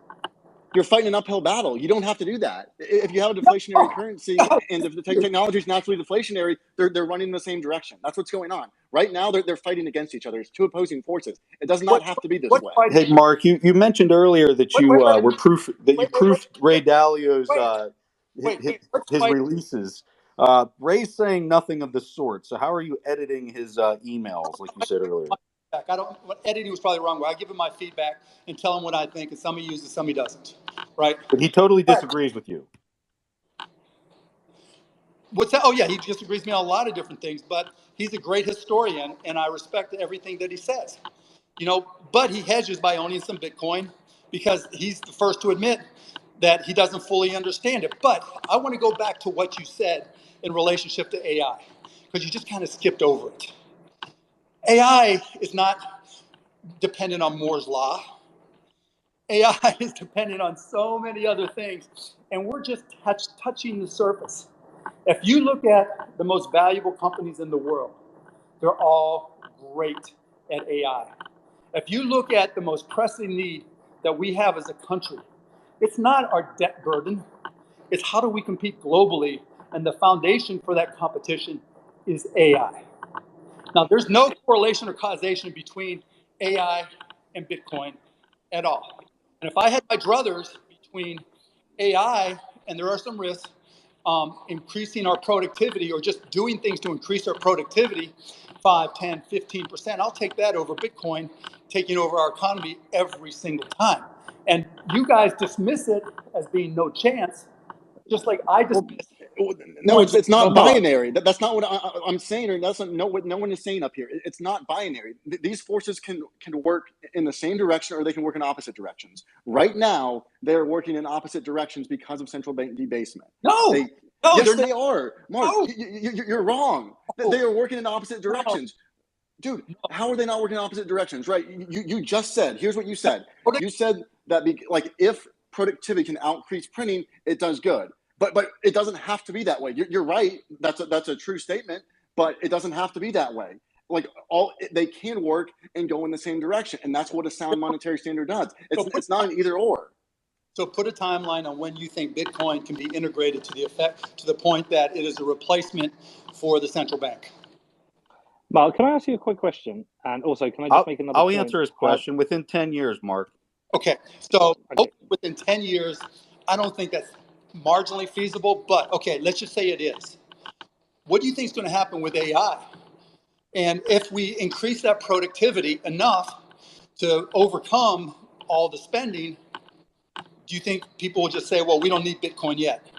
You're fighting an uphill battle. You don't have to do that. If you have a deflationary currency and the technology is naturally deflationary, they're running in the same direction. That's what's going on. Right now, they're fighting against each other. It's two opposing forces. It does not have to be this way. Hey, Mark, you mentioned earlier that you were proof that you proofed Ray Dalio's his releases. Ray's saying nothing of the sort. So how are you editing his emails, like you said earlier? Editing was probably the wrong way. I give him my feedback and tell him what I think, and some he uses, some he doesn't. Right? But he totally disagrees with you. What's that? Oh yeah, he disagrees with me on a lot of different things, but he's a great historian, and I respect everything that he says. But he hedges by owning some Bitcoin because he's the first to admit that he doesn't fully understand it. But I want to go back to what you said in relationship to AI, because you just kind of skipped over it. AI is not dependent on Moore's law. AI is dependent on so many other things, and we're just touching the surface. If you look at the most valuable companies in the world, they're all great at AI. If you look at the most pressing need that we have as a country, it's not our debt burden. It's how do we compete globally, and the foundation for that competition is AI. Now, there's no correlation or causation between AI and Bitcoin at all. And if I had my druthers between AI, and there are some risks, increasing our productivity or just doing things to increase our productivity 5, 10, 15%, I'll take that over Bitcoin taking over our economy every single time. And you guys dismiss it as being no chance, just like I dismiss No, it's not binary. That's not what I'm saying, or that's not what no one is saying up here. It's not binary. These forces can work in the same direction, or they can work in opposite directions. Right now, they're working in opposite directions because of central bank debasement. Yes, they are. Mark, you're wrong. They are working in opposite directions. Dude, how are they not working in opposite directions? Right? You just said. Here's what you said. You said that if productivity can outcrease printing, it does good. But it doesn't have to be that way. You're right. That's a true statement. But it doesn't have to be that way. They can work and go in the same direction, and that's what a sound monetary standard does. It's not an either or. So put a timeline on when you think Bitcoin can be integrated to the point that it is a replacement for the central bank. Mark, can I ask you a quick question? And also, can I just make another I'll point? answer his question within 10 years, Mark. Okay. So within 10 years, I don't think that's marginally feasible, but okay, let's just say it is. What do you think is going to happen with AI? And if we increase that productivity enough to overcome all the spending, do you think people will just say, well, we don't need Bitcoin yet?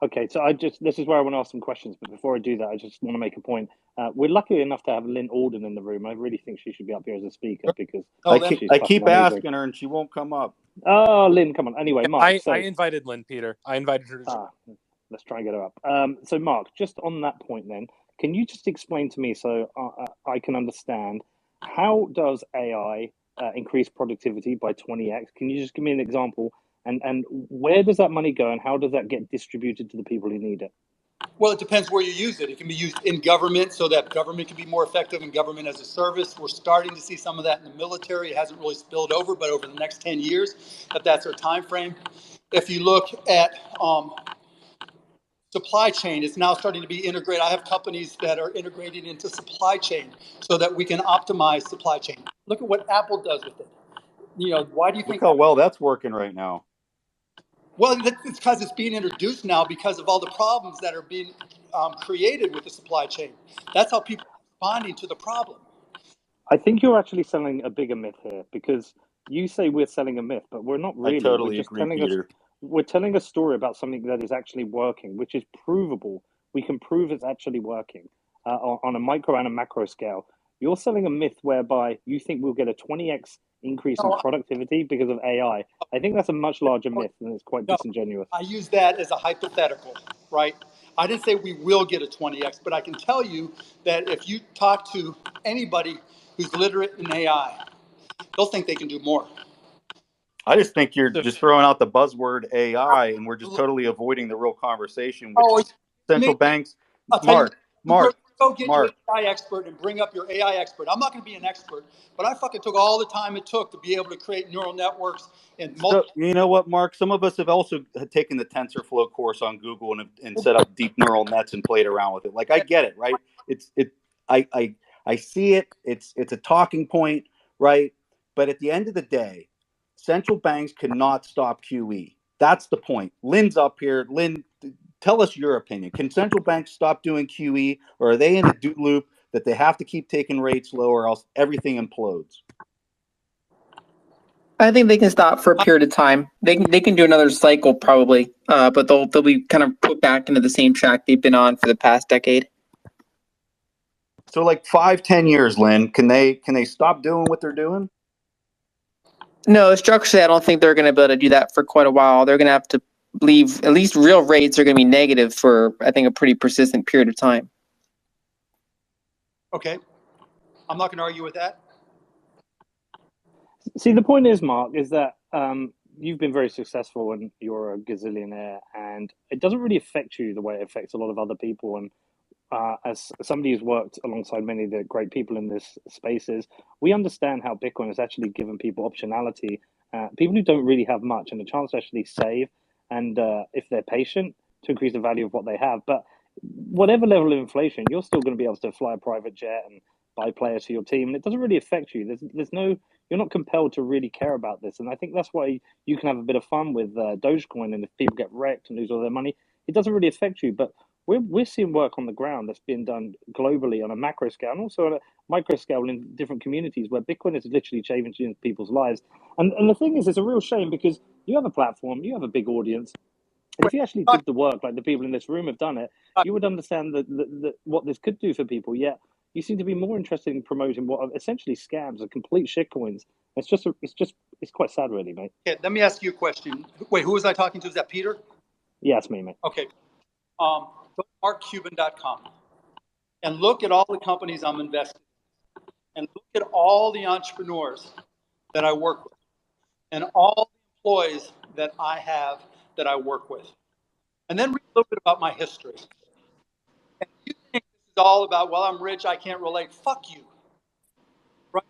Okay, so this is where I want to ask some questions, but before I do that, I just want to make a point. We're lucky enough to have LYN Alden in the room. I really think she should be up here as a speaker because I keep asking her and she won't come up. Oh, LYN, come on. Anyway, Mark. I invited LYN, Peter. I invited her to let's try and get her up. So, Mark, just on that point then, can you just explain to me so I can understand, how does AI increase productivity by 20x? Can you just give me an example? And where does that money go, and how does that get distributed to the people who need it? Well, it depends where you use it. It can be used in government so that government can be more effective in government as a service. We're starting to see some of that in the military. It hasn't really spilled over, but over the next 10 years, that's our time frame. If you look at supply chain, it's now starting to be integrated. I have companies that are integrated into supply chain so that we can optimize supply chain. Look at what Apple does with it. why do you Look think? how well that's working right now. Well, it's because it's being introduced now because of all the problems that are being created with the supply chain. That's how people are responding to the problem. I think you're actually selling a bigger myth here, because you say we're selling a myth, but we're not I really. totally We're just agree, telling us Peter. we're telling a story about something that is actually working, which is provable. We can prove it's actually working on a micro and a macro scale. You're selling a myth whereby you think we'll get a 20x increase in No, productivity because of AI. I think that's a much larger myth, and it's quite no, disingenuous. I use that as a hypothetical, right? I didn't say we will get a 20x, but I can tell you that if you talk to anybody who's literate in AI, they'll think they can do more. I just think you're So, just throwing out the buzzword AI, and we're just totally avoiding the real conversation, which Oh, is central me? banks. I'll tell you, Mark, go get your Mark. AI expert and bring up your AI expert. I'm not going to be an expert, but I fucking took all the time it took to be able to create neural networks and So you know what, Mark? Some of us have also taken the TensorFlow course on Google and set up deep neural nets and played around with it. Like I get it, right? I see it. It's a talking point, right? But at the end of the day, central banks cannot stop QE. That's the point. Lynn's up here. Lynn, tell us your opinion. Can central banks stop doing QE, or are they in a do loop that they have to keep taking rates low, or else everything implodes? I think they can stop for a period of time. They can do another cycle probably, but they'll be kind of put back into the same track they've been on for the past decade. So like 5-10 years, Lynn, can they stop doing what they're doing? No, structurally, I don't think they're going to be able to do that for quite a while. They're going to have to leave, at least real rates are going to be negative for, I think, a pretty persistent period of time. Okay, I'm not going to argue with that. See, the point is, Mark, is that you've been very successful and you're a gazillionaire, and it doesn't really affect you the way it affects a lot of other people. And as somebody who's worked alongside many of the great people in this spaces, we understand how Bitcoin has actually given people optionality, people who don't really have much, and a chance to actually save, and if they're patient, to increase the value of what they have. But whatever level of inflation, you're still going to be able to fly a private jet and buy players for your team, and it doesn't really affect you. There's no, you're not compelled to really care about this, and I think that's why you can have a bit of fun with Dogecoin. And if people get wrecked and lose all their money, it doesn't really affect you. But we're seeing work on the ground that's being done globally on a macro scale and also on a micro scale in different communities where Bitcoin is literally changing people's lives. And the thing is, it's a real shame because you have a platform, you have a big audience. And if you actually did the work like the people in this room have done it, you would understand what this could do for people. Yet you seem to be more interested in promoting what are essentially scams and complete shitcoins. It's quite sad, really, mate. Okay, let me ask you a question. Wait, who was I talking to? Is that Peter? Yeah, it's me, mate. Okay. Go to markcuban.com and look at all the companies I'm invested in, and look at all the entrepreneurs that I work with, and all the employees that I have that I work with. And then read a little bit about my history. And if you think this is all about, well, I'm rich, I can't relate, fuck you. Right?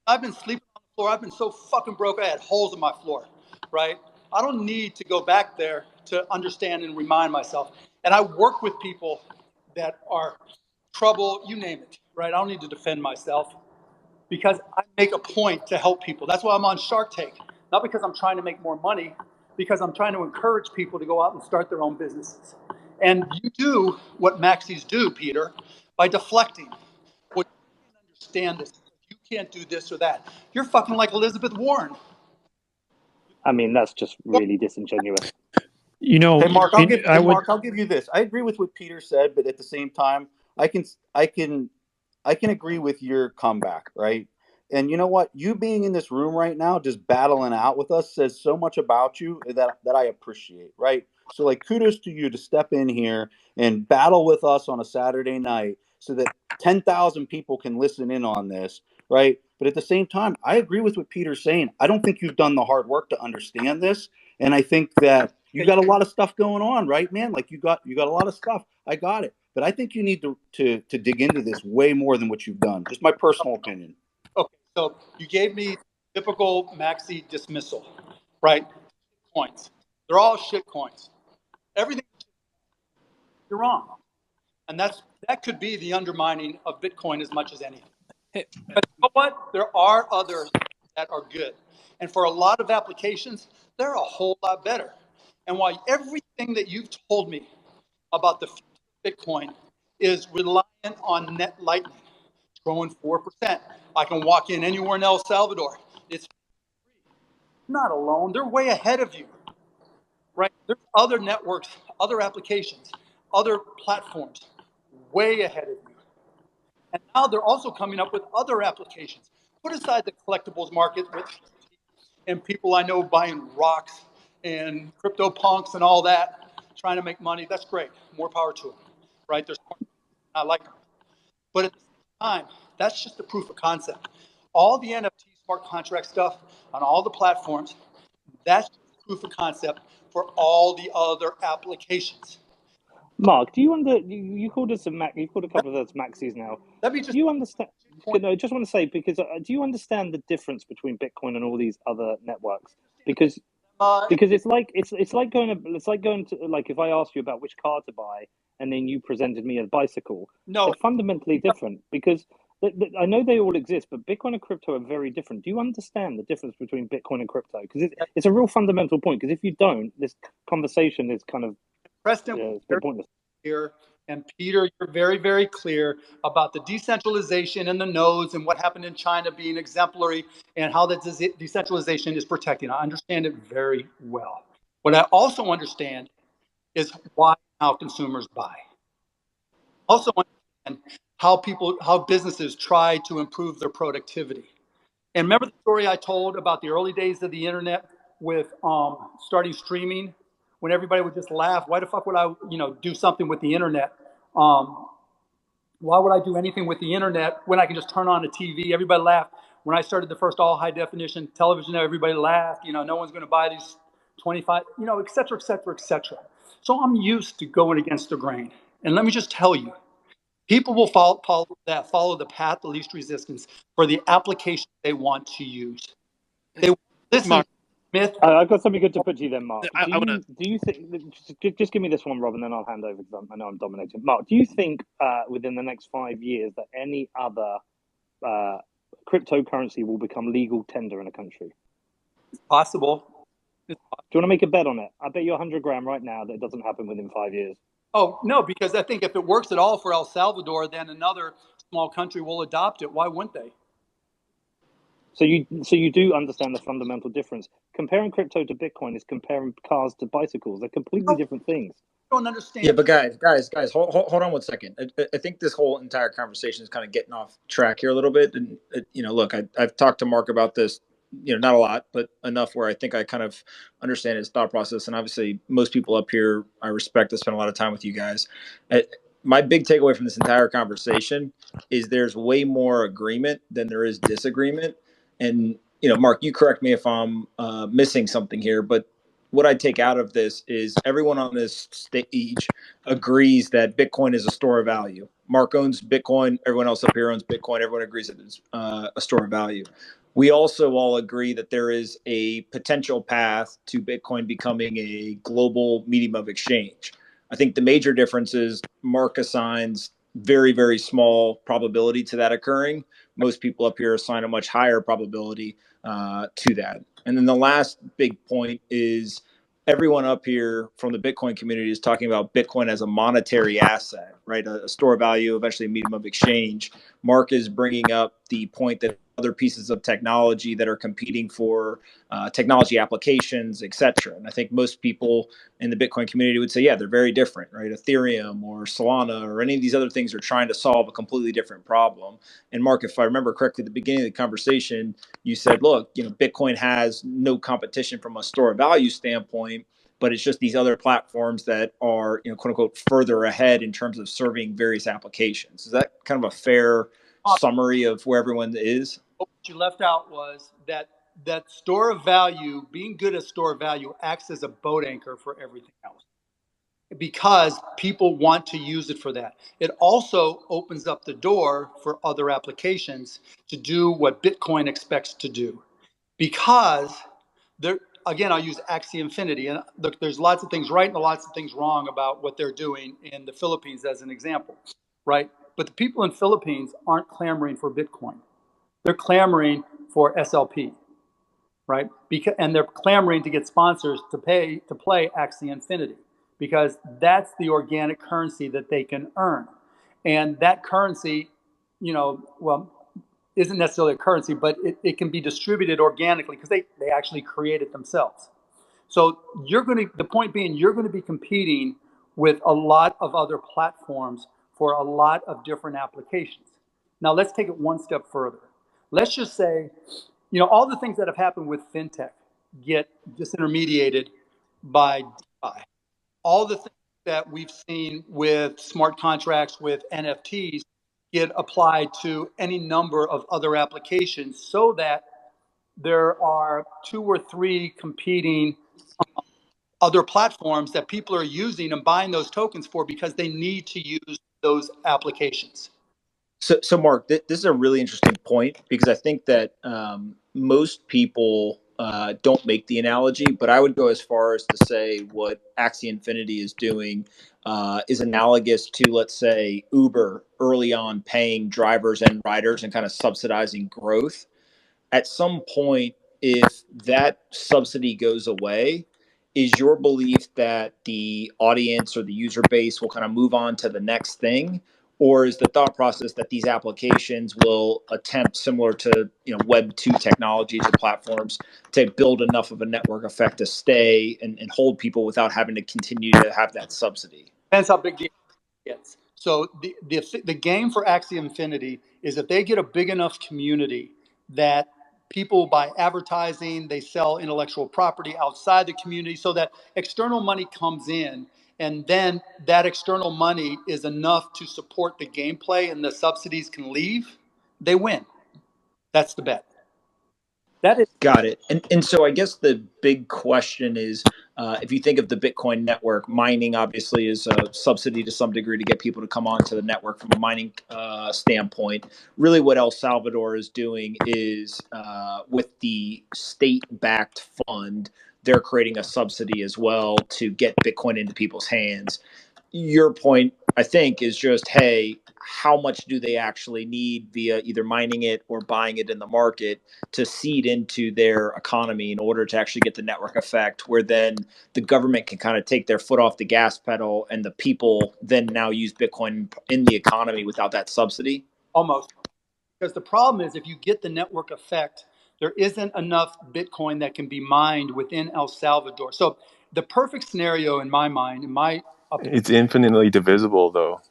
I've been sleeping on the floor. I've been so fucking broke, I had holes in my floor. Right? I don't need to go back there to understand and remind myself. And I work with people that are trouble, you name it. Right? I don't need to defend myself because I make a point to help people. That's why I'm on Shark Tank. Not because I'm trying to make more money, because I'm trying to encourage people to go out and start their own businesses. And you do what maxis do, Peter, by deflecting. Well, you can't understand this. You can't do this or that. You're fucking like Elizabeth Warren. I mean, that's just really disingenuous. Hey, Mark, I'll give you this. I agree with what Peter said, but at the same time, I can agree with your comeback, right? And you know what? You being in this room right now, just battling out with us, says so much about you that I appreciate, right? So, like, kudos to you to step in here and battle with us on a Saturday night so that 10,000 people can listen in on this, right? But at the same time, I agree with what Peter's saying. I don't think you've done the hard work to understand this, and I think that you got a lot of stuff going on, right, man? Like you got a lot of stuff. I got it. But I think you need to dig into this way more than what you've done. Just my personal opinion. Okay, so you gave me typical maxi dismissal, right? Coins. They're all shit coins. Everything, you're wrong. And that could be the undermining of Bitcoin as much as anything. But you know what? There are others that are good. And for a lot of applications, they're a whole lot better. And while everything that you've told me about the future of Bitcoin is reliant on net lightning, it's growing 4%. I can walk in anywhere in El Salvador. It's not alone. They're way ahead of you, right? There's other networks, other applications, other platforms way ahead of you. And now they're also coming up with other applications. Put aside the collectibles market and people I know buying rocks and crypto punks and all that, trying to make money. That's great. More power to them, right? There's more. I like them. But at the same time, that's just a proof of concept. All the NFT smart contract stuff on all the platforms, that's just proof of concept for all the other applications. Mark, do you you called us you called a couple of us maxis now. Let me just. Do you understand? No, I just want to say, because do you understand the difference between Bitcoin and all these other networks? Because it's like going to like, if I asked you about which car to buy and then you presented me a bicycle. No, they're fundamentally different, because I know they all exist, but Bitcoin and crypto are very different. Do you understand the difference between Bitcoin and crypto? Because it's a real fundamental point. Because if you don't, this conversation is kind of Preston, pointless. Here, and Peter, you're very, very clear about the decentralization and the nodes and what happened in China being exemplary and how that decentralization is protecting. I understand it very well. What I also understand is why and how consumers buy. Also understand how businesses try to improve their productivity. And remember the story I told about the early days of the internet with starting streaming, when everybody would just laugh. Why the fuck would I, do something with the internet? Why would I do anything with the internet when I can just turn on the TV? Everybody laughed. When I started the first all high definition television, everybody laughed. No one's going to buy these 25, et cetera, et cetera, et cetera. So I'm used to going against the grain. And let me just tell you, people will follow the path of least resistance for the application they want to use. They listen. Mark, Myth. I've got something good to put to you then, Mark. Do you think? Just give me this one, Rob, and then I'll hand over, because I know I'm dominating. Mark, do you think within the next 5 years that any other cryptocurrency will become legal tender in a country? It's possible. Do you want to make a bet on it? I bet you 100 grand right now that it doesn't happen within 5 years. Oh, no, because I think if it works at all for El Salvador, then another small country will adopt it. Why wouldn't they? So you do understand the fundamental difference. Comparing crypto to Bitcoin is comparing cars to bicycles. They're completely different things. I don't understand. Yeah, but guys, hold on 1 second. I think this whole entire conversation is kind of getting off track here a little bit. And look, I've talked to Mark about this, not a lot, but enough where I think I kind of understand his thought process. And obviously, most people up here I respect to spend a lot of time with you guys. My big takeaway from this entire conversation is there's way more agreement than there is disagreement. And Mark, you correct me if I'm missing something here, but what I take out of this is everyone on this stage agrees that Bitcoin is a store of value. Mark owns Bitcoin. Everyone else up here owns Bitcoin. Everyone agrees that it's a store of value. We also all agree that there is a potential path to Bitcoin becoming a global medium of exchange. I think the major difference is Mark assigns very, very small probability to that occurring. Most people up here assign a much higher probability to that. And then the last big point is everyone up here from the Bitcoin community is talking about Bitcoin as a monetary asset, right? A store of value, eventually a medium of exchange. Mark is bringing up the point that other pieces of technology that are competing for technology applications, et cetera. And I think most people in the Bitcoin community would say, yeah, they're very different, right? Ethereum or Solana or any of these other things are trying to solve a completely different problem. And Mark, if I remember correctly, at the beginning of the conversation, you said, look, Bitcoin has no competition from a store of value standpoint, but it's just these other platforms that are, quote unquote, further ahead in terms of serving various applications. Is that kind of a fair summary of where everyone is? What you left out was that store of value, being good at store of value, acts as a boat anchor for everything else, because people want to use it for that. It also opens up the door for other applications to do what Bitcoin expects to do, because again, I'll use Axie Infinity. And look, there's lots of things right and lots of things wrong about what they're doing in the Philippines as an example, right? But the people in Philippines aren't clamoring for Bitcoin. They're clamoring for SLP, right? Because, and they're clamoring to get sponsors to play Axie Infinity, because that's the organic currency that they can earn. And that currency, well, isn't necessarily a currency, but it can be distributed organically because they actually create it themselves. So the point being, you're going to be competing with a lot of other platforms for a lot of different applications. Now let's take it one step further. Let's just say, all the things that have happened with fintech get disintermediated by DeFi. All the things that we've seen with smart contracts, with NFTs, get applied to any number of other applications, so that there are 2 or 3 competing other platforms that people are using and buying those tokens for because they need to use those applications. So Mark, this is a really interesting point, because I think that most people don't make the analogy, but I would go as far as to say what Axie Infinity is doing is analogous to, let's say, Uber early on paying drivers and riders and kind of subsidizing growth. At some point, if that subsidy goes away, is your belief that the audience or the user base will kind of move on to the next thing? Or is the thought process that these applications will attempt, similar to Web 2 technologies or platforms, to build enough of a network effect to stay and hold people without having to continue to have that subsidy? Depends how big the gets. So the game for Axie Infinity is if they get a big enough community that people, by advertising, they sell intellectual property outside the community, so that external money comes in, and then that external money is enough to support the gameplay and the subsidies can leave, they win. That's the bet. That is Got it. And so I guess the big question is, if you think of the Bitcoin network, mining obviously is a subsidy to some degree to get people to come onto the network from a mining standpoint. Really what El Salvador is doing is, with the state-backed fund, they're creating a subsidy as well to get Bitcoin into people's hands. Your point, I think, is just, hey, how much do they actually need via either mining it or buying it in the market to seed into their economy in order to actually get the network effect, where then the government can kind of take their foot off the gas pedal and the people then now use Bitcoin in the economy without that subsidy? almost. Because the problem is, if you get the network effect, there isn't enough Bitcoin that can be mined within El Salvador. So the perfect scenario in my mind, in my opinion, It's infinitely divisible, though.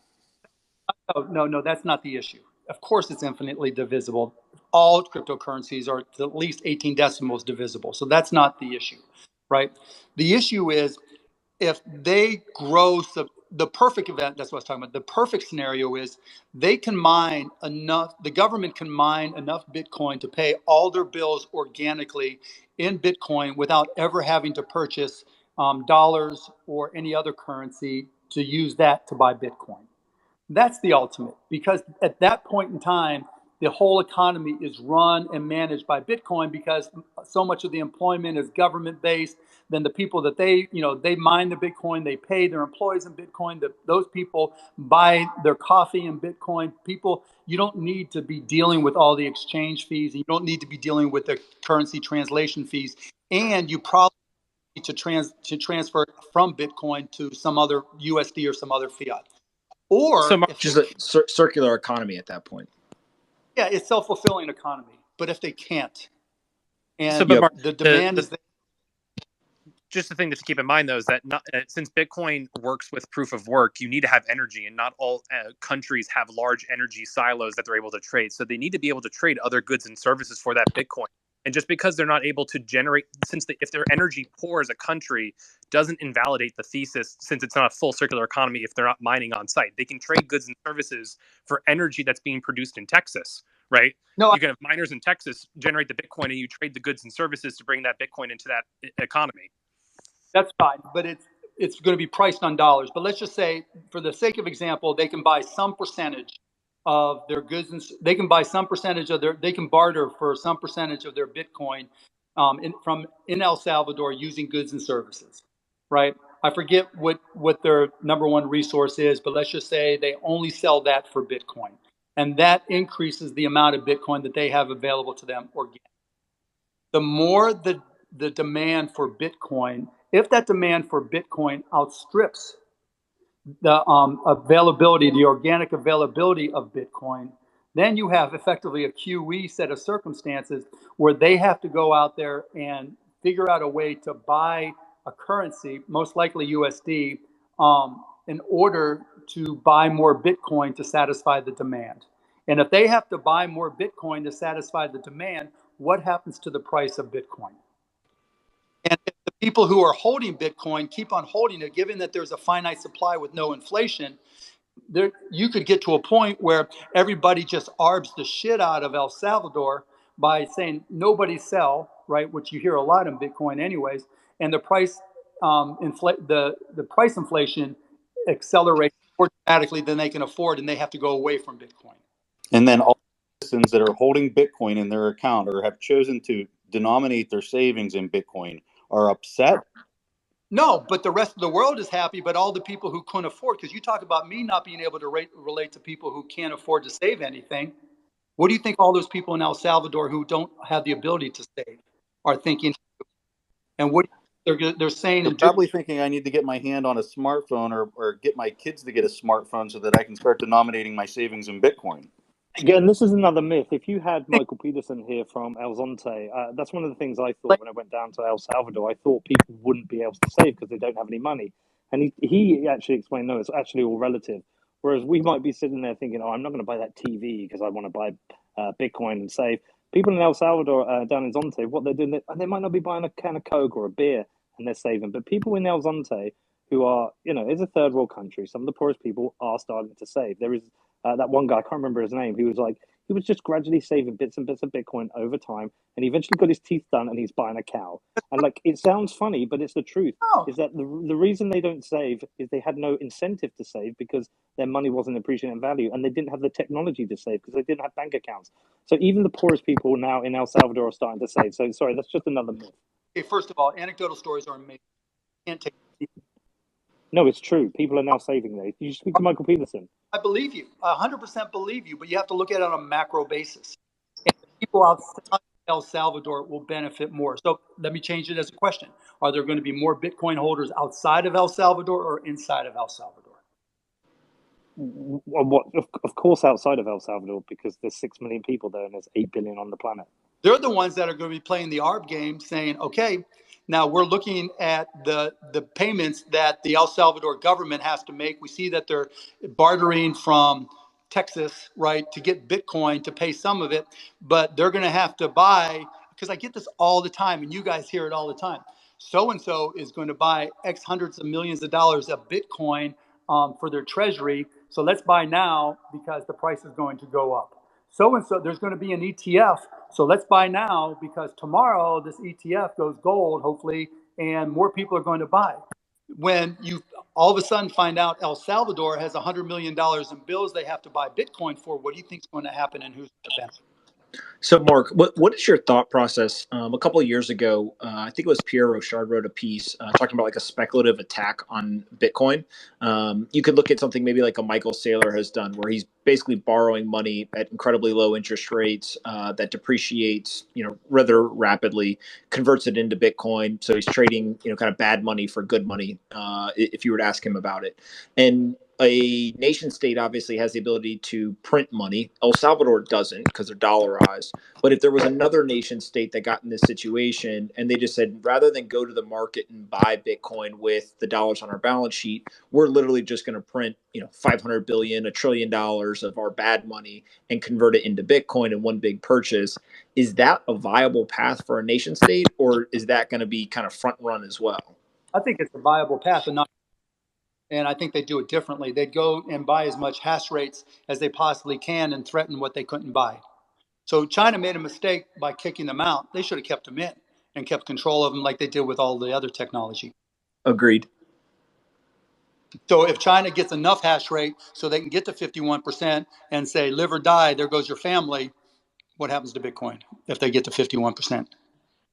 no, that's not the issue. Of course, it's infinitely divisible. All cryptocurrencies are at least 18 decimals divisible. So that's not the issue, right? The issue is, if they grow the perfect event, that's what I was talking about. The perfect scenario is they can mine enough, the government can mine enough Bitcoin to pay all their bills organically in Bitcoin without ever having to purchase dollars or any other currency to use that to buy Bitcoin. That's the ultimate, because at that point in time, the whole economy is run and managed by Bitcoin, because so much of the employment is government based. Then the people that they mine the Bitcoin, they pay their employees in Bitcoin. Those people buy their coffee in Bitcoin. You don't need to be dealing with all the exchange fees. You don't need to be dealing with the currency translation fees. And you probably need to transfer from Bitcoin to some other USD or some other fiat. Or So, if Just a circular economy at that point. yeah, it's self-fulfilling economy. But if they can't, and but Mark, the demand is there. Just the thing to keep in mind, though, is that since Bitcoin works with proof of work, you need to have energy, and not all countries have large energy silos that they're able to trade. So they need to be able to trade other goods and services for that Bitcoin. And just because they're not able to generate, if they're energy poor as a country, doesn't invalidate the thesis, since it's not a full circular economy if they're not mining on site. They can trade goods and services for energy that's being produced in Texas, right? No, you can have miners in Texas generate the Bitcoin, and you trade the goods and services to bring that Bitcoin into that economy. That's fine, but it's going to be priced on dollars. But let's just say, for the sake of example, they can buy some percentage of their goods, and they can buy some percentage of they can barter for some percentage of their Bitcoin in El Salvador using goods and services, right? I forget what their number one resource is, but let's just say they only sell that for Bitcoin, and that increases the amount of Bitcoin that they have available to them organically. the more the demand for Bitcoin, if that demand for Bitcoin outstrips the availability, the organic availability of Bitcoin, then you have effectively a QE set of circumstances where they have to go out there and figure out a way to buy a currency, most likely USD, in order to buy more Bitcoin to satisfy the demand. And if they have to buy more Bitcoin to satisfy the demand, what happens to the price of Bitcoin? And if the people who are holding Bitcoin keep on holding it, given that there's a finite supply with no inflation, there you could get to a point where everybody just arbs the shit out of El Salvador by saying nobody sell, right? Which you hear a lot in Bitcoin, anyways, and the price the price inflation accelerates more dramatically than they can afford, and they have to go away from Bitcoin. And then all citizens that are holding Bitcoin in their account or have chosen to denominate their savings in Bitcoin are upset. No, but the rest of the world is happy, but all the people who couldn't afford, because you talk about me not being able to relate to people who can't afford to save anything. What do you think all those people in El Salvador who don't have the ability to save are thinking? And what they're saying They're and probably thinking I need to get my hand on a smartphone or get my kids to get a smartphone so that I can start denominating my savings in Bitcoin. Again, this is another myth. If you had Michael Peterson here from El Zonte, that's one of the things I thought when I went down to El Salvador. I thought people wouldn't be able to save because they don't have any money. And he actually explained, no, it's actually all relative. Whereas we might be sitting there thinking, oh, I'm not going to buy that TV because I want to buy Bitcoin and save. People in El Salvador, down in Zonte, what they're doing, they might not be buying a can of Coke or a beer and they're saving. But people in El Zonte who are, it's a third world country. Some of the poorest people are starting to save. There is that one guy, I can't remember his name, he was just gradually saving bits and bits of Bitcoin over time, and he eventually got his teeth done, and he's buying a cow. And it sounds funny, but it's the truth. Is that the reason they don't save is they had no incentive to save because their money wasn't appreciating in value, and they didn't have the technology to save because they didn't have bank accounts. So even the poorest people now in El Salvador are starting to save. So sorry, that's just another myth. Okay, first of all, anecdotal stories are amazing. You can't take. No, it's true. People are now saving there. You speak to Michael Peterson. I believe you. 100% believe you, but you have to look at it on a macro basis. And people outside El Salvador will benefit more. So let me change it as a question. Are there going to be more Bitcoin holders outside of El Salvador or inside of El Salvador? Of course, outside of El Salvador, because there's 6 million people there and there's 8 billion on the planet. They're the ones that are going to be playing the ARB game saying, okay, now we're looking at the payments that the El Salvador government has to make. We see that they're bartering from Texas, right, to get Bitcoin to pay some of it, but they're going to have to buy, because I get this all the time and you guys hear it all the time. So-and-so is going to buy X hundreds of millions of dollars of Bitcoin for their treasury. So let's buy now because the price is going to go up. So-and-so, there's going to be an ETF. So let's buy now because tomorrow this ETF goes gold, hopefully, and more people are going to buy. When you all of a sudden find out El Salvador has $100 million in bills they have to buy Bitcoin for, what do you think is going to happen and who's going to benefit? So, Mark, what is your thought process? A couple of years ago, I think it was Pierre Rochard wrote a piece talking about like a speculative attack on Bitcoin. You could look at something maybe like a Michael Saylor has done, where he's basically borrowing money at incredibly low interest rates that depreciates, rather rapidly, converts it into Bitcoin. So he's trading, kind of bad money for good money, if you were to ask him about it. And a nation state obviously has the ability to print money. El Salvador doesn't because they're dollarized. But if there was another nation state that got in this situation and they just said, rather than go to the market and buy Bitcoin with the dollars on our balance sheet, we're literally just going to print, 500 billion, $1 trillion of our bad money and convert it into Bitcoin in one big purchase. Is that a viable path for a nation state, or is that going to be kind of front run as well? I think it's a viable path, and I think they do it differently. They'd go and buy as much hash rates as they possibly can and threaten what they couldn't buy. So China made a mistake by kicking them out. They should have kept them in and kept control of them like they did with all the other technology. Agreed. So if China gets enough hash rate so they can get to 51% and say, live or die, there goes your family, what happens to Bitcoin if they get to 51%?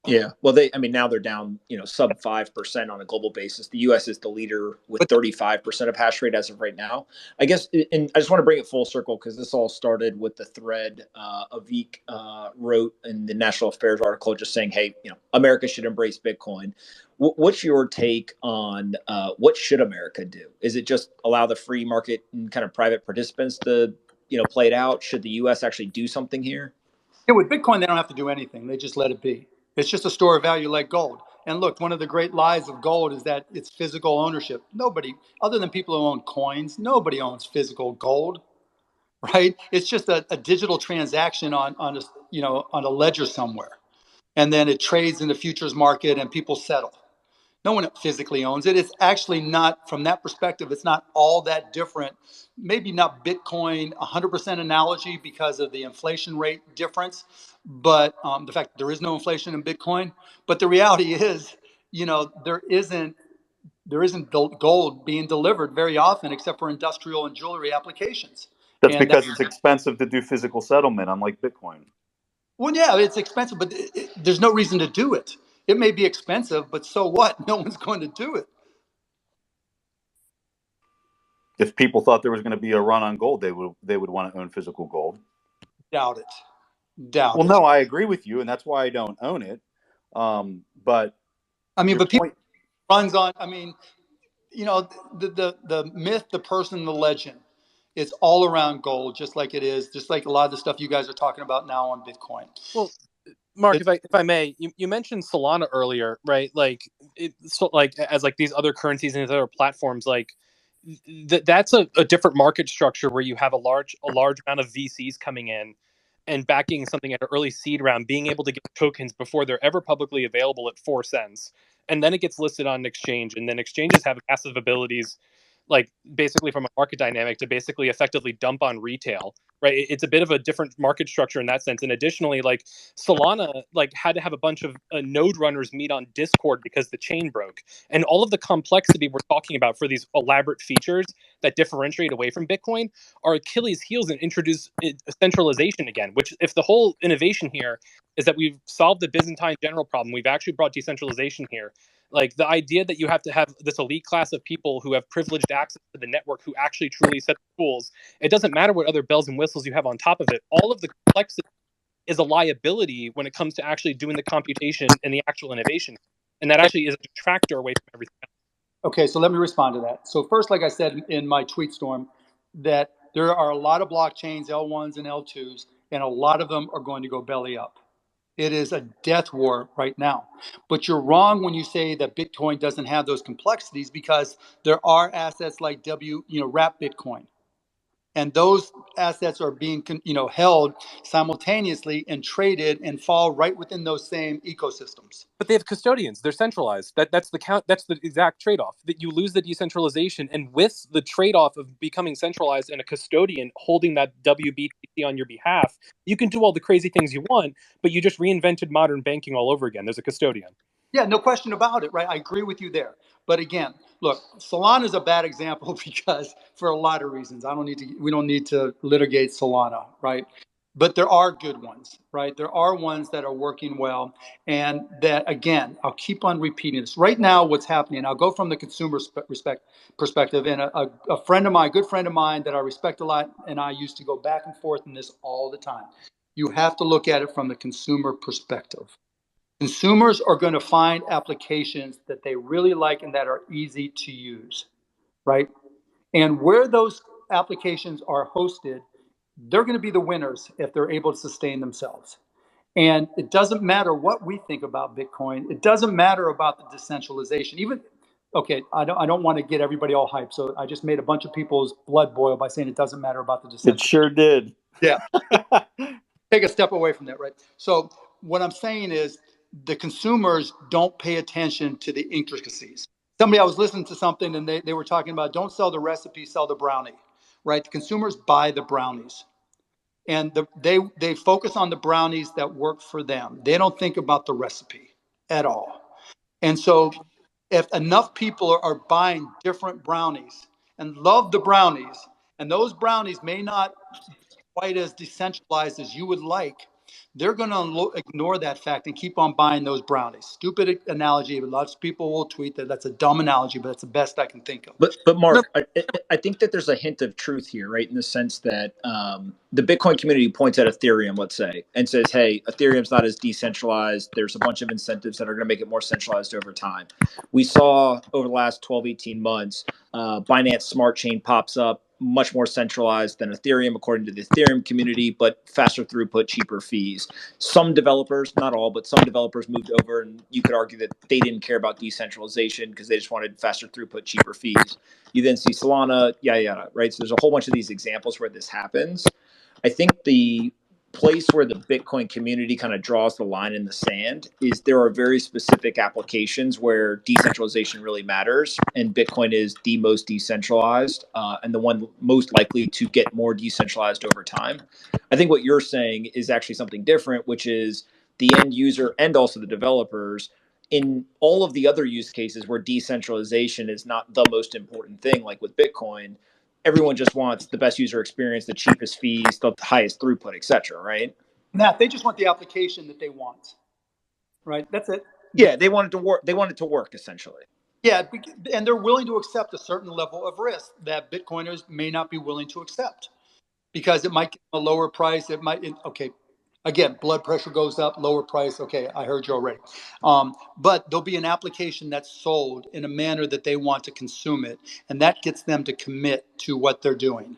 Yeah. Well, now they're down, sub 5% on a global basis. The US is the leader with 35% of hash rate as of right now. I guess, and I just want to bring it full circle because this all started with the thread Avik wrote in the National Affairs article just saying, hey, America should embrace Bitcoin. What's your take on what should America do? Is it just allow the free market and kind of private participants to, play it out? Should the US actually do something here? Yeah, with Bitcoin, they don't have to do anything. They just let it be. It's just a store of value like gold. And look, one of the great lies of gold is that it's physical ownership. Nobody, other than people who own coins, nobody owns physical gold, right? It's just a digital transaction on a ledger somewhere. And then it trades in the futures market and people settle. No one physically owns it. It's actually not, from that perspective, it's not all that different. Maybe not Bitcoin 100% analogy because of the inflation rate difference, but the fact that there is no inflation in Bitcoin. But the reality is, there isn't gold being delivered very often except for industrial and jewelry applications. That's because it's expensive to do physical settlement, unlike Bitcoin. Well, yeah, it's expensive, but there's no reason to do it. It may be expensive, but so what? No one's going to do it. If people thought there was going to be a run on gold, they would want to own physical gold. Doubt it. Well, no, I agree with you, and that's why I don't own it. But people runs on. The myth, the person, the legend. It's all around gold, just like a lot of the stuff you guys are talking about now on Bitcoin. Well, Mark, if I may, you mentioned Solana earlier, right? As these other currencies and these other platforms, that's a different market structure where you have a large amount of VCs coming in and backing something at an early seed round, being able to get tokens before they're ever publicly available at 4 cents, and then it gets listed on an exchange, and then exchanges have massive abilities, basically from a market dynamic, to basically effectively dump on retail, right? It's a bit of a different market structure in that sense. And additionally, Solana had to have a bunch of node runners meet on Discord because the chain broke, and all of the complexity we're talking about for these elaborate features that differentiate away from Bitcoin are Achilles' heels and introduce centralization again, which, if the whole innovation here is that we've solved the Byzantine general problem, we've actually brought decentralization here. The idea that you have to have this elite class of people who have privileged access to the network who actually truly set the rules. It doesn't matter what other bells and whistles you have on top of it. All of the complexity is a liability when it comes to actually doing the computation and the actual innovation. And that actually is a detractor away from everything else. Okay, so let me respond to that. So first, like I said in my tweet storm, that there are a lot of blockchains, L1s and L2s, and a lot of them are going to go belly up. It is a death war right now. But you're wrong when you say that Bitcoin doesn't have those complexities, because there are assets like wrap Bitcoin. And those assets are being held simultaneously and traded and fall right within those same ecosystems. But they have custodians. They're centralized. That's the exact trade-off. That you lose the decentralization, and with the trade-off of becoming centralized and a custodian holding that WBTC on your behalf, you can do all the crazy things you want, but you just reinvented modern banking all over again. There's a custodian. Yeah, no question about it, right? I agree with you there. But again, look, Solana is a bad example because for a lot of reasons. We don't need to litigate Solana, right? But there are good ones, right? There are ones that are working well. And that, again, I'll keep on repeating this. Right now, what's happening, I'll go from the consumer perspective. And a friend of mine, a good friend of mine that I respect a lot, and I used to go back and forth in this all the time. You have to look at it from the consumer perspective. Consumers are going to find applications that they really like and that are easy to use, right? And where those applications are hosted, they're going to be the winners if they're able to sustain themselves. And it doesn't matter what we think about Bitcoin. It doesn't matter about the decentralization. I don't want to get everybody all hyped. So I just made a bunch of people's blood boil by saying it doesn't matter about the decentralization. It sure did. Yeah. Take a step away from that, right? So what I'm saying is, the consumers don't pay attention to the intricacies. I was listening to something and they were talking about, don't sell the recipe, sell the brownie, right? The consumers buy the brownies, and they focus on the brownies that work for them. They don't think about the recipe at all. And so if enough people are buying different brownies and love the brownies, and those brownies may not be quite as decentralized as you would like, they're going to ignore that fact and keep on buying those brownies. Stupid analogy, but lots of people will tweet that that's a dumb analogy, but that's the best I can think of. But Mark, I think that there's a hint of truth here, right? In the sense that the Bitcoin community points at Ethereum, let's say, and says, hey, Ethereum's not as decentralized. There's a bunch of incentives that are going to make it more centralized over time. We saw over the last 12, 18 months, Binance Smart Chain pops up, much more centralized than Ethereum, according to the Ethereum community, but faster throughput, cheaper fees. Some developers, not all, but some developers moved over, and you could argue that they didn't care about decentralization because they just wanted faster throughput, cheaper fees. You then see Solana, yada, yada, right? So there's a whole bunch of these examples where this happens. I think the place where the Bitcoin community kind of draws the line in the sand is there are very specific applications where decentralization really matters, and Bitcoin is the most decentralized and the one most likely to get more decentralized over time. I think what you're saying is actually something different, which is the end user and also the developers in all of the other use cases where decentralization is not the most important thing, like with Bitcoin. Everyone just wants the best user experience, the cheapest fees, the highest throughput, etc. Right? Now, they just want the application that they want, right? That's it. Yeah, they want it to work. They want it to work essentially. Yeah, and they're willing to accept a certain level of risk that Bitcoiners may not be willing to accept because it might get a lower price. It might, okay. Again, blood pressure goes up, lower price. Okay, I heard you already. But there'll be an application that's sold in a manner that they want to consume it, and that gets them to commit to what they're doing.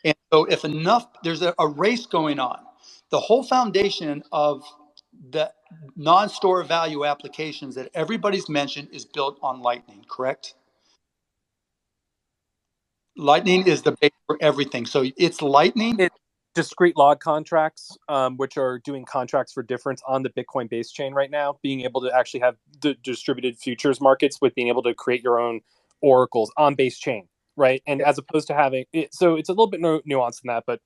And so if enough, there's a race going on. The whole foundation of the non-store value applications that everybody's mentioned is built on Lightning, correct? Lightning is the base for everything. So it's Lightning. It's discrete log contracts, which are doing contracts for difference on the Bitcoin base chain right now, being able to actually have distributed futures markets with being able to create your own oracles on base chain, right? And as opposed to having it, so it's a little bit nuanced in that, but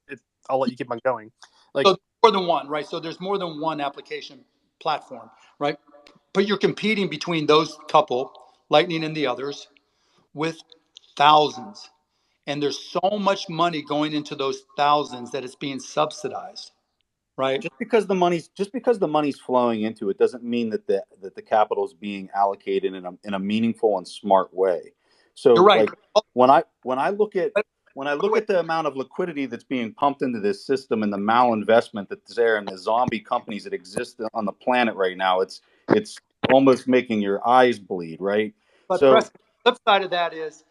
I'll let you keep on going. Like, so more than one, right? So there's more than one application platform, right? But you're competing between those couple, Lightning and the others, with thousands. And there's so much money going into those thousands that it's being subsidized, right? Just because the money's flowing into it doesn't mean that the capital is being allocated in a meaningful and smart way. So you're right. Like when I look at the amount of liquidity that's being pumped into this system and the malinvestment that's there and the zombie companies that exist on the planet right now, it's almost making your eyes bleed, right? But So the flip side of that is,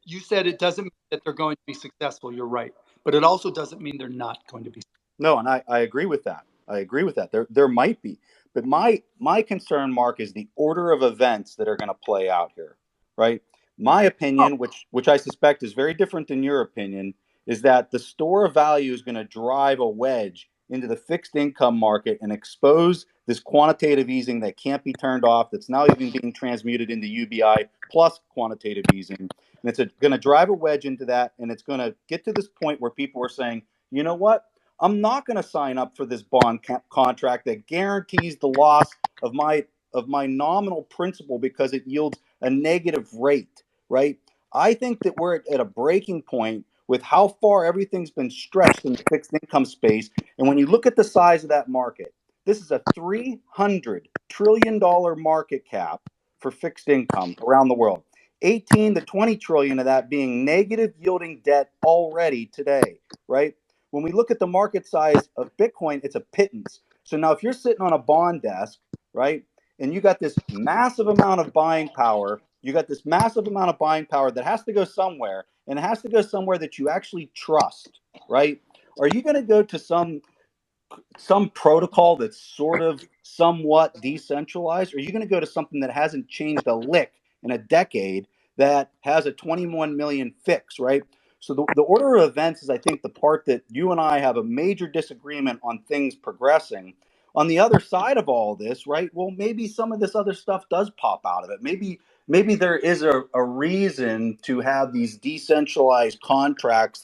you said it doesn't mean that they're going to be successful. You're right. But it also doesn't mean they're not going to be successful. no, and I agree with that. I agree with that. There might be. But my concern, Mark, is the order of events that are going to play out here, right? My opinion, which I suspect is very different than your opinion, is that the store of value is going to drive a wedge into the fixed income market and expose this quantitative easing that can't be turned off, that's now even being transmuted into UBI plus quantitative easing. And it's going to drive a wedge into that, and it's going to get to this point where people are saying, you know what? I'm not going to sign up for this bond contract that guarantees the loss of my nominal principal because it yields a negative rate, right? I think that we're at a breaking point with how far everything's been stretched in the fixed income space. And when you look at the size of that market, this is a $300 trillion market cap for fixed income around the world. 18 to 20 trillion of that being negative yielding debt already today, right? When we look at the market size of Bitcoin, it's a pittance. So now if you're sitting on a bond desk, right, and you got this massive amount of buying power, that has to go somewhere, and it has to go somewhere that you actually trust, right? Are you going to go to some protocol that's sort of somewhat decentralized, or are you going to go to something that hasn't changed a lick in a decade that has a 21 million fix, right? So the order of events is, I think, the part that you and I have a major disagreement on things progressing. On the other side of all this, right? Well, maybe some of this other stuff does pop out of it. Maybe there is a reason to have these decentralized contracts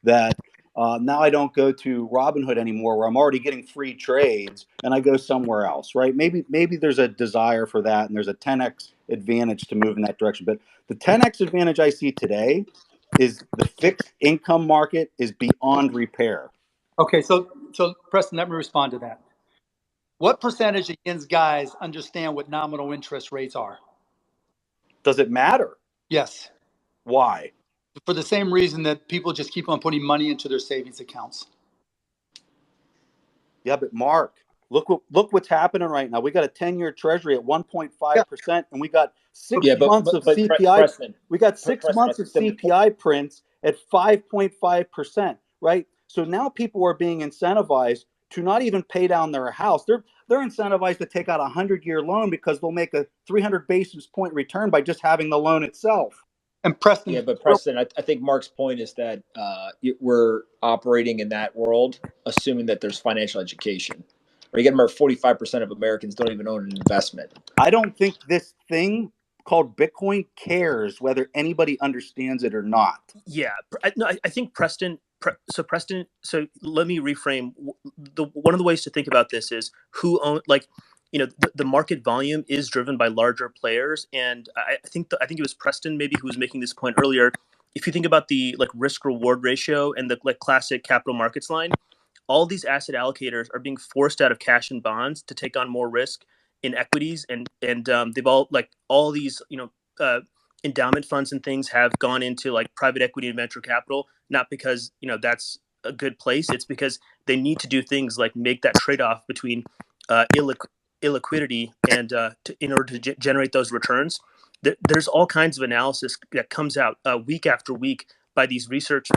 that now I don't go to Robinhood anymore, where I'm already getting free trades, and I go somewhere else, right? Maybe there's a desire for that, and there's a 10x advantage to move in that direction. But the 10x advantage I see today is the fixed income market is beyond repair. Okay, so Preston, let me respond to that. What percentage of Yin's guys understand what nominal interest rates are? Does it matter? Yes. Why? For the same reason that people just keep on putting money into their savings accounts. Yeah, but Mark, look what's happening right now. We got a 10-year Treasury at 1.5%, and we got 6 months of CPI. Preston, We got 6 Preston, months of CPI prints at 5.5%, right? So now people are being incentivized to not even pay down their house. They're incentivized to take out a 100-year loan because they'll make a 300 basis point return by just having the loan itself. And Preston, yeah, but Preston, I think Mark's point is that we're operating in that world, assuming that there's financial education. Or you get remember, 45% of Americans don't even own an investment. I don't think this thing called Bitcoin cares whether anybody understands it or not. Yeah, no, I think Preston. So let me reframe. One of the ways to think about this is who own, like, you know, the market volume is driven by larger players, and I think it was Preston maybe who was making this point earlier. If you think about the like risk reward ratio and the like classic capital markets line, all these asset allocators are being forced out of cash and bonds to take on more risk in equities, and they've all these endowment funds and things have gone into like private equity and venture capital, not because that's a good place. It's because they need to do things like make that trade-off between illiquidity and in order to generate those returns. There's all kinds of analysis that comes out week after week by these research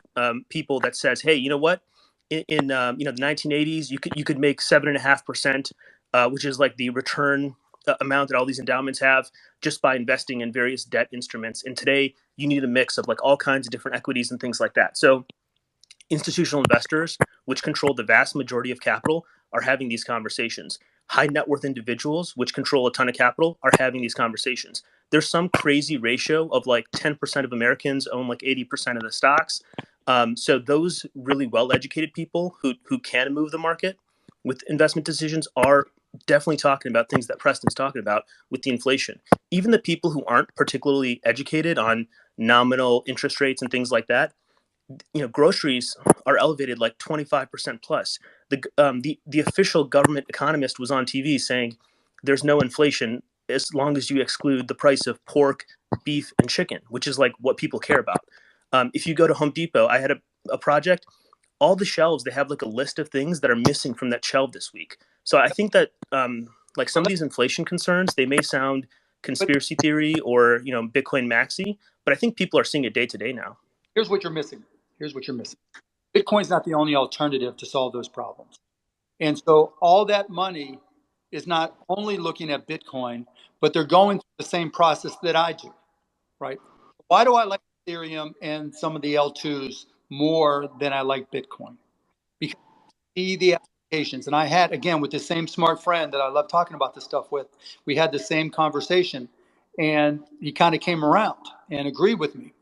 people that says, hey, you know what? In the 1980s, you could make 7.5%, which is like the return amount that all these endowments have just by investing in various debt instruments. And today, you need a mix of like all kinds of different equities and things like that. So institutional investors, which control the vast majority of capital, are having these conversations. High net worth individuals, which control a ton of capital, are having these conversations. There's some crazy ratio of like 10% of Americans own like 80% of the stocks. So those really well-educated people who can move the market with investment decisions are definitely talking about things that Preston's talking about with the inflation. Even the people who aren't particularly educated on nominal interest rates and things like that, groceries are elevated like 25% plus. The official government economist was on TV saying there's no inflation as long as you exclude the price of pork, beef, and chicken, which is like what people care about. If you go to Home Depot, I had a project, all the shelves, they have like a list of things that are missing from that shelf this week. So I think that like some of these inflation concerns, they may sound conspiracy theory or, Bitcoin maxi, but I think people are seeing it day to day now. Here's what you're missing. Bitcoin's not the only alternative to solve those problems. And so all that money is not only looking at Bitcoin, but they're going through the same process that I do, right? Why do I like Ethereum and some of the L2s more than I like Bitcoin? Because I see the applications. And I had, again, with the same smart friend that I love talking about this stuff with, we had the same conversation. And he kind of came around and agreed with me.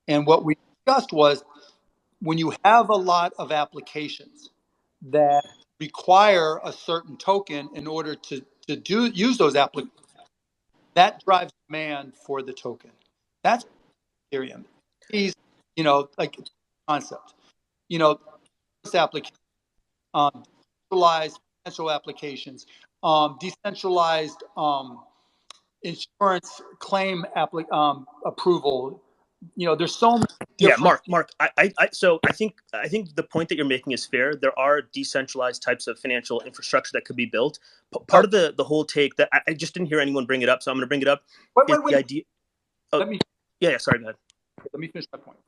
And what we discussed was, when you have a lot of applications that require a certain token in order to use those applications, that drives demand for the token. That's Ethereum. These, like concept, this application, decentralized financial applications, decentralized insurance claim approval. There's so many different. Mark, so I think the point that you're making is fair. There are decentralized types of financial infrastructure that could be built. Part of the whole take that I just didn't hear anyone bring it up, so I'm going to bring it up. Wait. The idea. Oh, sorry, go ahead. Let me finish my point.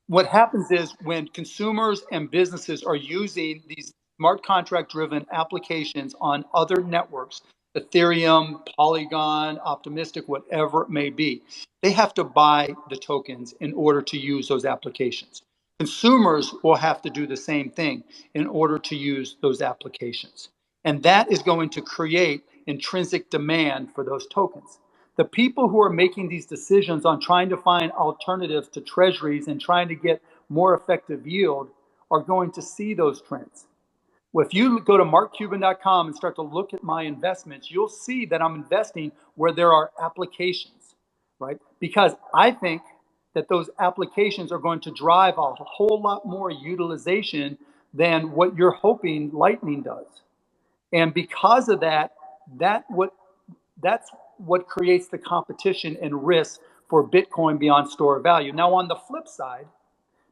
What happens is when consumers and businesses are using these smart contract-driven applications on other networks, Ethereum, Polygon, Optimistic, whatever it may be, they have to buy the tokens in order to use those applications. Consumers will have to do the same thing in order to use those applications. And that is going to create intrinsic demand for those tokens. The people who are making these decisions on trying to find alternatives to treasuries and trying to get more effective yield are going to see those trends. Well, if you go to markcuban.com and start to look at my investments, you'll see that I'm investing where there are applications, right? Because I think that those applications are going to drive a whole lot more utilization than what you're hoping Lightning does. And because of that, that's what creates the competition and risk for Bitcoin beyond store of value. Now, on the flip side,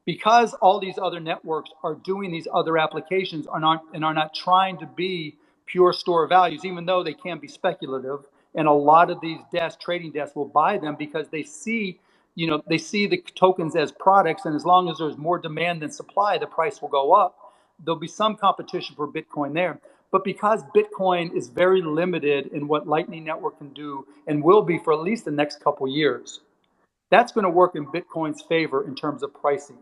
because all these other networks are doing these other applications are not trying to be pure store of values, even though they can be speculative, and a lot of these trading desks will buy them because they see the tokens as products, and as long as there's more demand than supply, the price will go up. There'll be some competition for Bitcoin there. But because Bitcoin is very limited in what Lightning Network can do and will be for at least the next couple years, that's going to work in Bitcoin's favor in terms of pricing.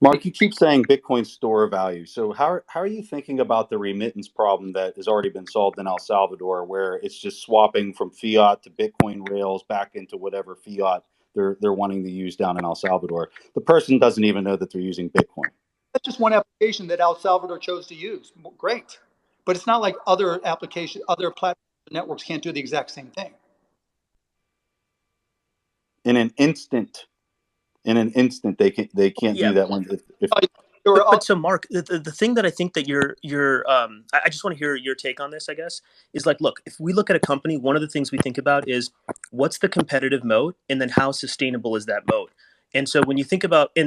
Mark, you keep saying Bitcoin store of value. So how are you thinking about the remittance problem that has already been solved in El Salvador, where it's just swapping from fiat to Bitcoin rails back into whatever fiat they're wanting to use down in El Salvador? The person doesn't even know that they're using Bitcoin. That's just one application that El Salvador chose to use. Great. But it's not like other platform networks can't do the exact same thing. In an instant, they can't do that one. But so Mark, the thing that I think that I just want to hear your take on this, I guess, is like, look, if we look at a company, one of the things we think about is what's the competitive moat, and then how sustainable is that moat. And so when you think about,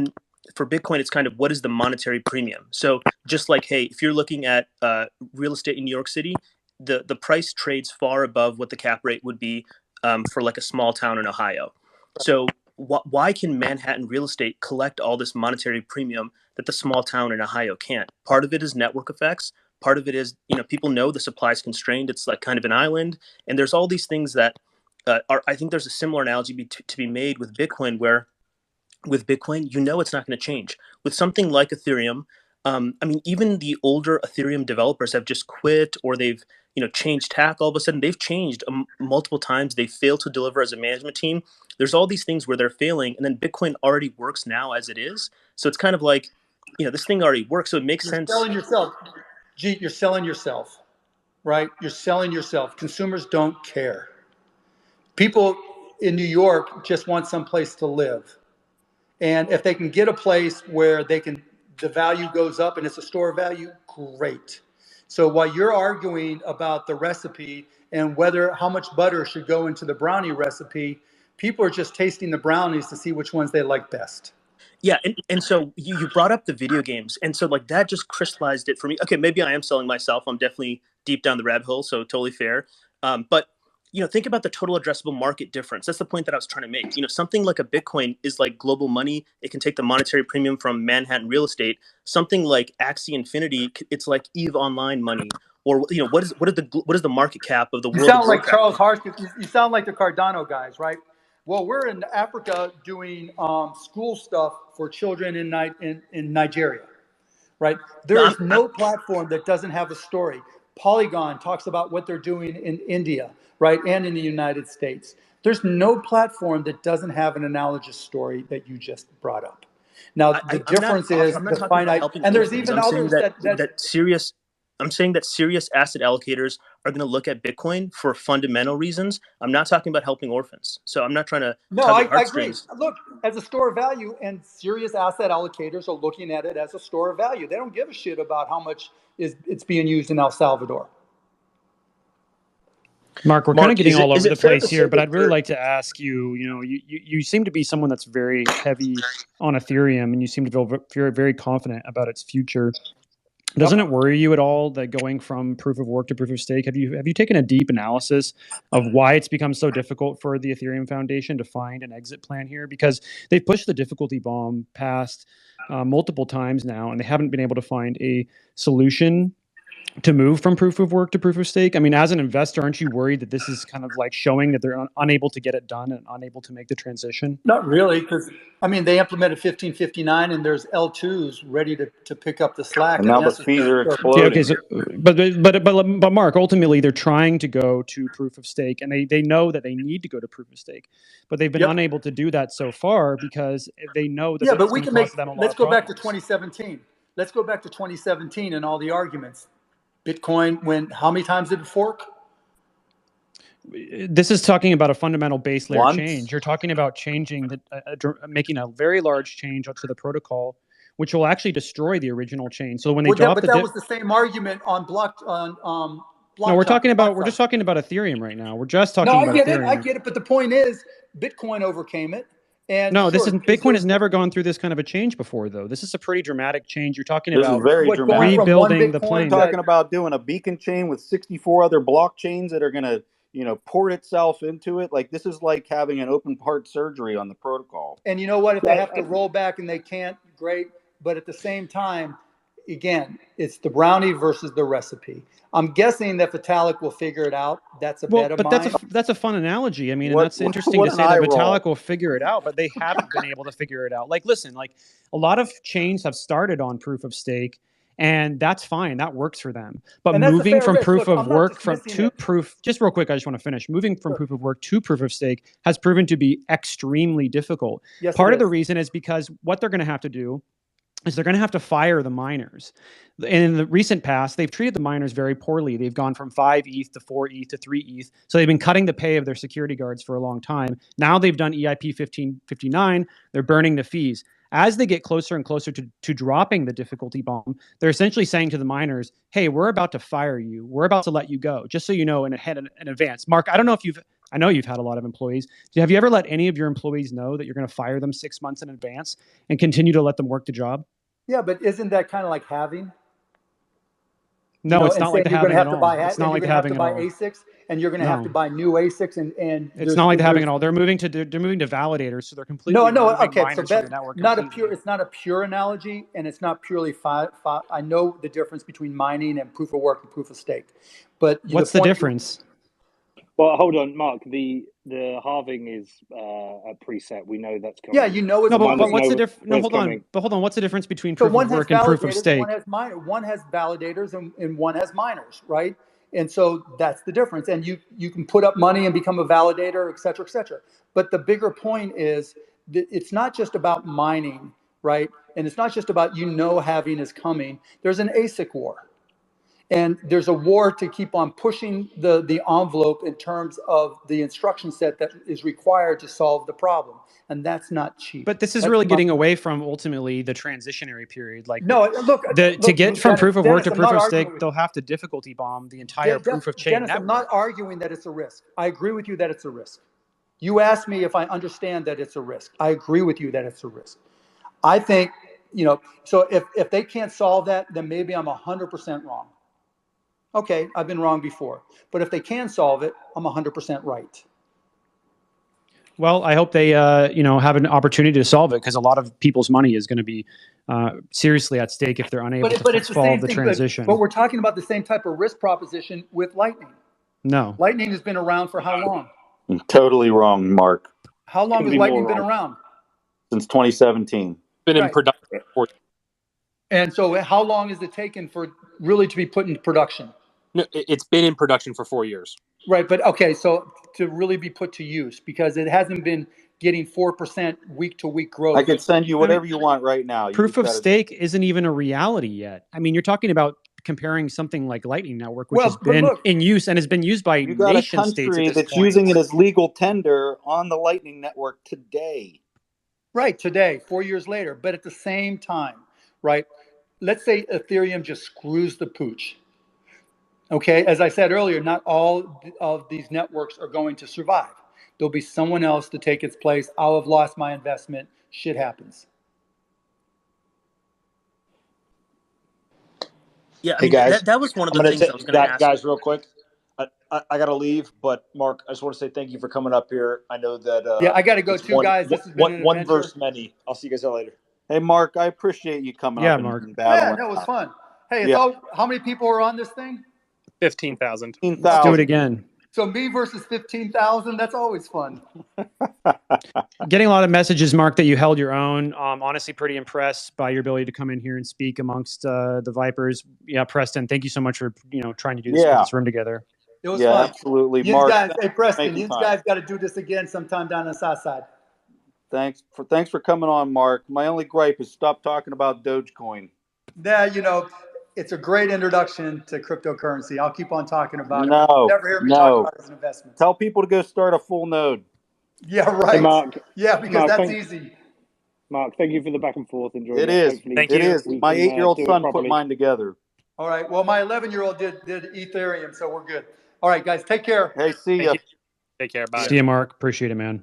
for Bitcoin, it's kind of what is the monetary premium. So just like, hey, if you're looking at real estate in New York City, the price trades far above what the cap rate would be for like a small town in Ohio. So why can Manhattan real estate collect all this monetary premium that the small town in Ohio can't? Part of it is network effects. Part of it is, people know the supply is constrained. It's like kind of an island. And there's all these things that I think there's a similar analogy to be made with Bitcoin, where with Bitcoin, it's not going to change. With something like Ethereum, even the older Ethereum developers have just quit, or they've changed tack. All of a sudden, they've changed multiple times. They failed to deliver as a management team. There's all these things where they're failing, and then Bitcoin already works now as it is. So it's kind of like, this thing already works, so it makes sense. You're selling yourself. You're selling yourself, right? You're selling yourself. Consumers don't care. People in New York just want some place to live. And if they can get a place where the value goes up and it's a store of value, great. So while you're arguing about the recipe and how much butter should go into the brownie recipe, people are just tasting the brownies to see which ones they like best. Yeah, and so you brought up the video games, and so like that just crystallized it for me. Okay, maybe I am selling myself. I'm definitely deep down the rabbit hole, so totally fair. But think about the total addressable market difference. That's the point that I was trying to make. Something like a Bitcoin is like global money. It can take the monetary premium from Manhattan real estate. Something like Axie Infinity, it's like EVE Online money. Or what is the market cap of the world? You sound like Charles Harkin. You sound like the Cardano guys, right? Well, we're in Africa doing school stuff for children in Nigeria, right? There is no platform that doesn't have a story. Polygon talks about what they're doing in India, right, and in the United States. There's no platform that doesn't have an analogous story that you just brought up. Now, the difference is the finite, and there's even others I'm saying that serious asset allocators are going to look at Bitcoin for fundamental reasons. I'm not talking about helping orphans. So I'm not trying to I agree. Look, as a store of value, and serious asset allocators are looking at it as a store of value. They don't give a shit about how much it's being used in El Salvador. Mark, we're kind of getting all over the place here, but I'd really like to ask you, you seem to be someone that's very heavy on Ethereum, and you seem to feel very, very confident about its future. Doesn't it worry you at all that going from proof of work to proof of stake, have you taken a deep analysis of why it's become so difficult for the Ethereum Foundation to find an exit plan here? Because they've pushed the difficulty bomb past multiple times now, and they haven't been able to find a solution to move from proof of work to proof of stake. I mean, as an investor, aren't you worried that this is kind of like showing that they're unable to get it done and unable to make the transition? Not really, because they implemented 1559, and there's L2s ready to pick up the slack. And now the fees are exploding. Okay, so, but Mark, ultimately they're trying to go to proof of stake, and they know that they need to go to proof of stake, but they've been unable to do that so far because they know that. Yeah, but we can let's go back to 2017. Let's go back to 2017 and all the arguments. Bitcoin, how many times did it fork? This is talking about a fundamental base layer change. You're talking about changing making a very large change to the protocol, which will actually destroy the original chain. So when they drop that was the same argument on No, we're block just talking about Ethereum right now. We're just talking No, about Ethereum. I get it. But the point is, Bitcoin overcame it. And no, sure, Bitcoin has never gone through this kind of a change before, though. This is a pretty dramatic change. You're talking This about is very dramatic. rebuilding the plane. We're talking about doing a beacon chain with 64 other blockchains that are going to, port itself into it. Like, this is like having an open heart surgery on the protocol. And you know what? If they have to roll back and they can't, great. But at the same time, again, it's the brownie versus the recipe. I'm guessing that Vitalik will figure it out. That's a bet of mine. That's a fun analogy. I mean, and that's interesting to say that Vitalik will figure it out, but they haven't been able to figure it out. Like, listen, like a lot of chains have started on proof of stake, and that's fine. That works for them. But moving from proof of work to proof, just real quick, I just want to finish. Moving from proof of work to proof of stake has proven to be extremely difficult. Yes, part of the reason is because what they're going to have to do is they're going to have to fire the miners. And in the recent past, they've treated the miners very poorly. They've gone from 5 ETH to 4 ETH to 3 ETH. So they've been cutting the pay of their security guards for a long time. Now they've done EIP 1559. They're burning the fees. As they get closer and closer to dropping the difficulty bomb, they're essentially saying to the miners, hey, we're about to fire you. We're about to let you go, just so you know in advance. Mark, I know you've had a lot of employees. Have you ever let any of your employees know that you're going to fire them 6 months in advance and continue to let them work the job? Yeah, but isn't that kind of like having? No, it's not like the having at all. It's not like the having at all. ASICs, and you're going to have to buy new ASICs, and it's not like the having at all. They're moving to validators, so they're completely okay. So that's it's not a pure analogy, and it's not purely I know the difference between mining and proof of work and proof of stake, but what's the difference? Well, hold on, Mark. The halving is a preset. We know that's coming. Yeah, you know it's but what's the difference? No, hold on. But hold on. What's the difference between proof of work and proof of stake? One has validators and one has miners, right? And so that's the difference. And you can put up money and become a validator, et cetera, et cetera. But the bigger point is that it's not just about mining, right? And it's not just about halving is coming. There's an ASIC war. And there's a war to keep on pushing the envelope in terms of the instruction set that is required to solve the problem. And that's not cheap. But this is really getting away from ultimately the transitionary period. Like, look, to get from proof of work to proof of stake, they'll have to difficulty bomb the entire proof of chain network. I'm not arguing that it's a risk. I agree with you that it's a risk. You asked me if I understand that it's a risk. I agree with you that it's a risk. I think, so if they can't solve that, then maybe I'm 100% wrong. Okay, I've been wrong before. But if they can solve it, I'm 100% right. Well, I hope they, have an opportunity to solve it, because a lot of people's money is going to be seriously at stake if they're unable to solve the transition. But we're talking about the same type of risk proposition with Lightning. No. Lightning has been around for how long? Totally wrong, Mark. How long has Lightning been around? Since 2017. Been in production for. And so how long has it taken for really to be put into production? No, it's been in production for 4 years. Right, but okay, so to really be put to use, because it hasn't been getting 4% week-to-week growth. I can send you whatever you want right now. Proof of stake isn't even a reality yet. I mean, you're talking about comparing something like Lightning Network, which has been in use and has been used by nation states. You got a country that's using it as legal tender on the Lightning Network today. Right, today, 4 years later. But at the same time, right, let's say Ethereum just screws the pooch. Okay, as I said earlier, not all of these networks are going to survive. There'll be someone else to take its place. I'll have lost my investment. Shit happens. Yeah, hey guys, that was one of the things I was going to ask. Guys, real quick, I got to leave, but Mark, I just want to say thank you for coming up here. I know that. Yeah, I got to go too, guys. This has been an one adventure. versus many. I'll see you guys later. Hey, Mark, I appreciate you coming up. Mark. And yeah, no, it was fun. Hey, how many people are on this thing? 15,000. Let's do it again. So me versus 15,000, that's always fun. Getting a lot of messages, Mark, that you held your own. Honestly, pretty impressed by your ability to come in here and speak amongst the Vipers. Yeah, Preston, thank you so much for trying to do this, this room together. It was fun. Absolutely. You Mark, guys, hey Preston, you guys got to do this again sometime down on the south side. Thanks for coming on, Mark. My only gripe is stop talking about Dogecoin. Yeah, it's a great introduction to cryptocurrency. I'll keep on talking about it. No, never hear me talk about it as an investment. Tell people to go start a full node. Yeah, right. Hey, Mark, yeah, because that's easy. Mark, thank you for the back and forth. Enjoy it. It is. Thank you. My 8-year-old son put mine together. All right. Well, my 11-year-old did Ethereum, so we're good. All right, guys, take care. Hey, see Thank ya. you. Take care. Bye. See you, Mark. Appreciate it, man.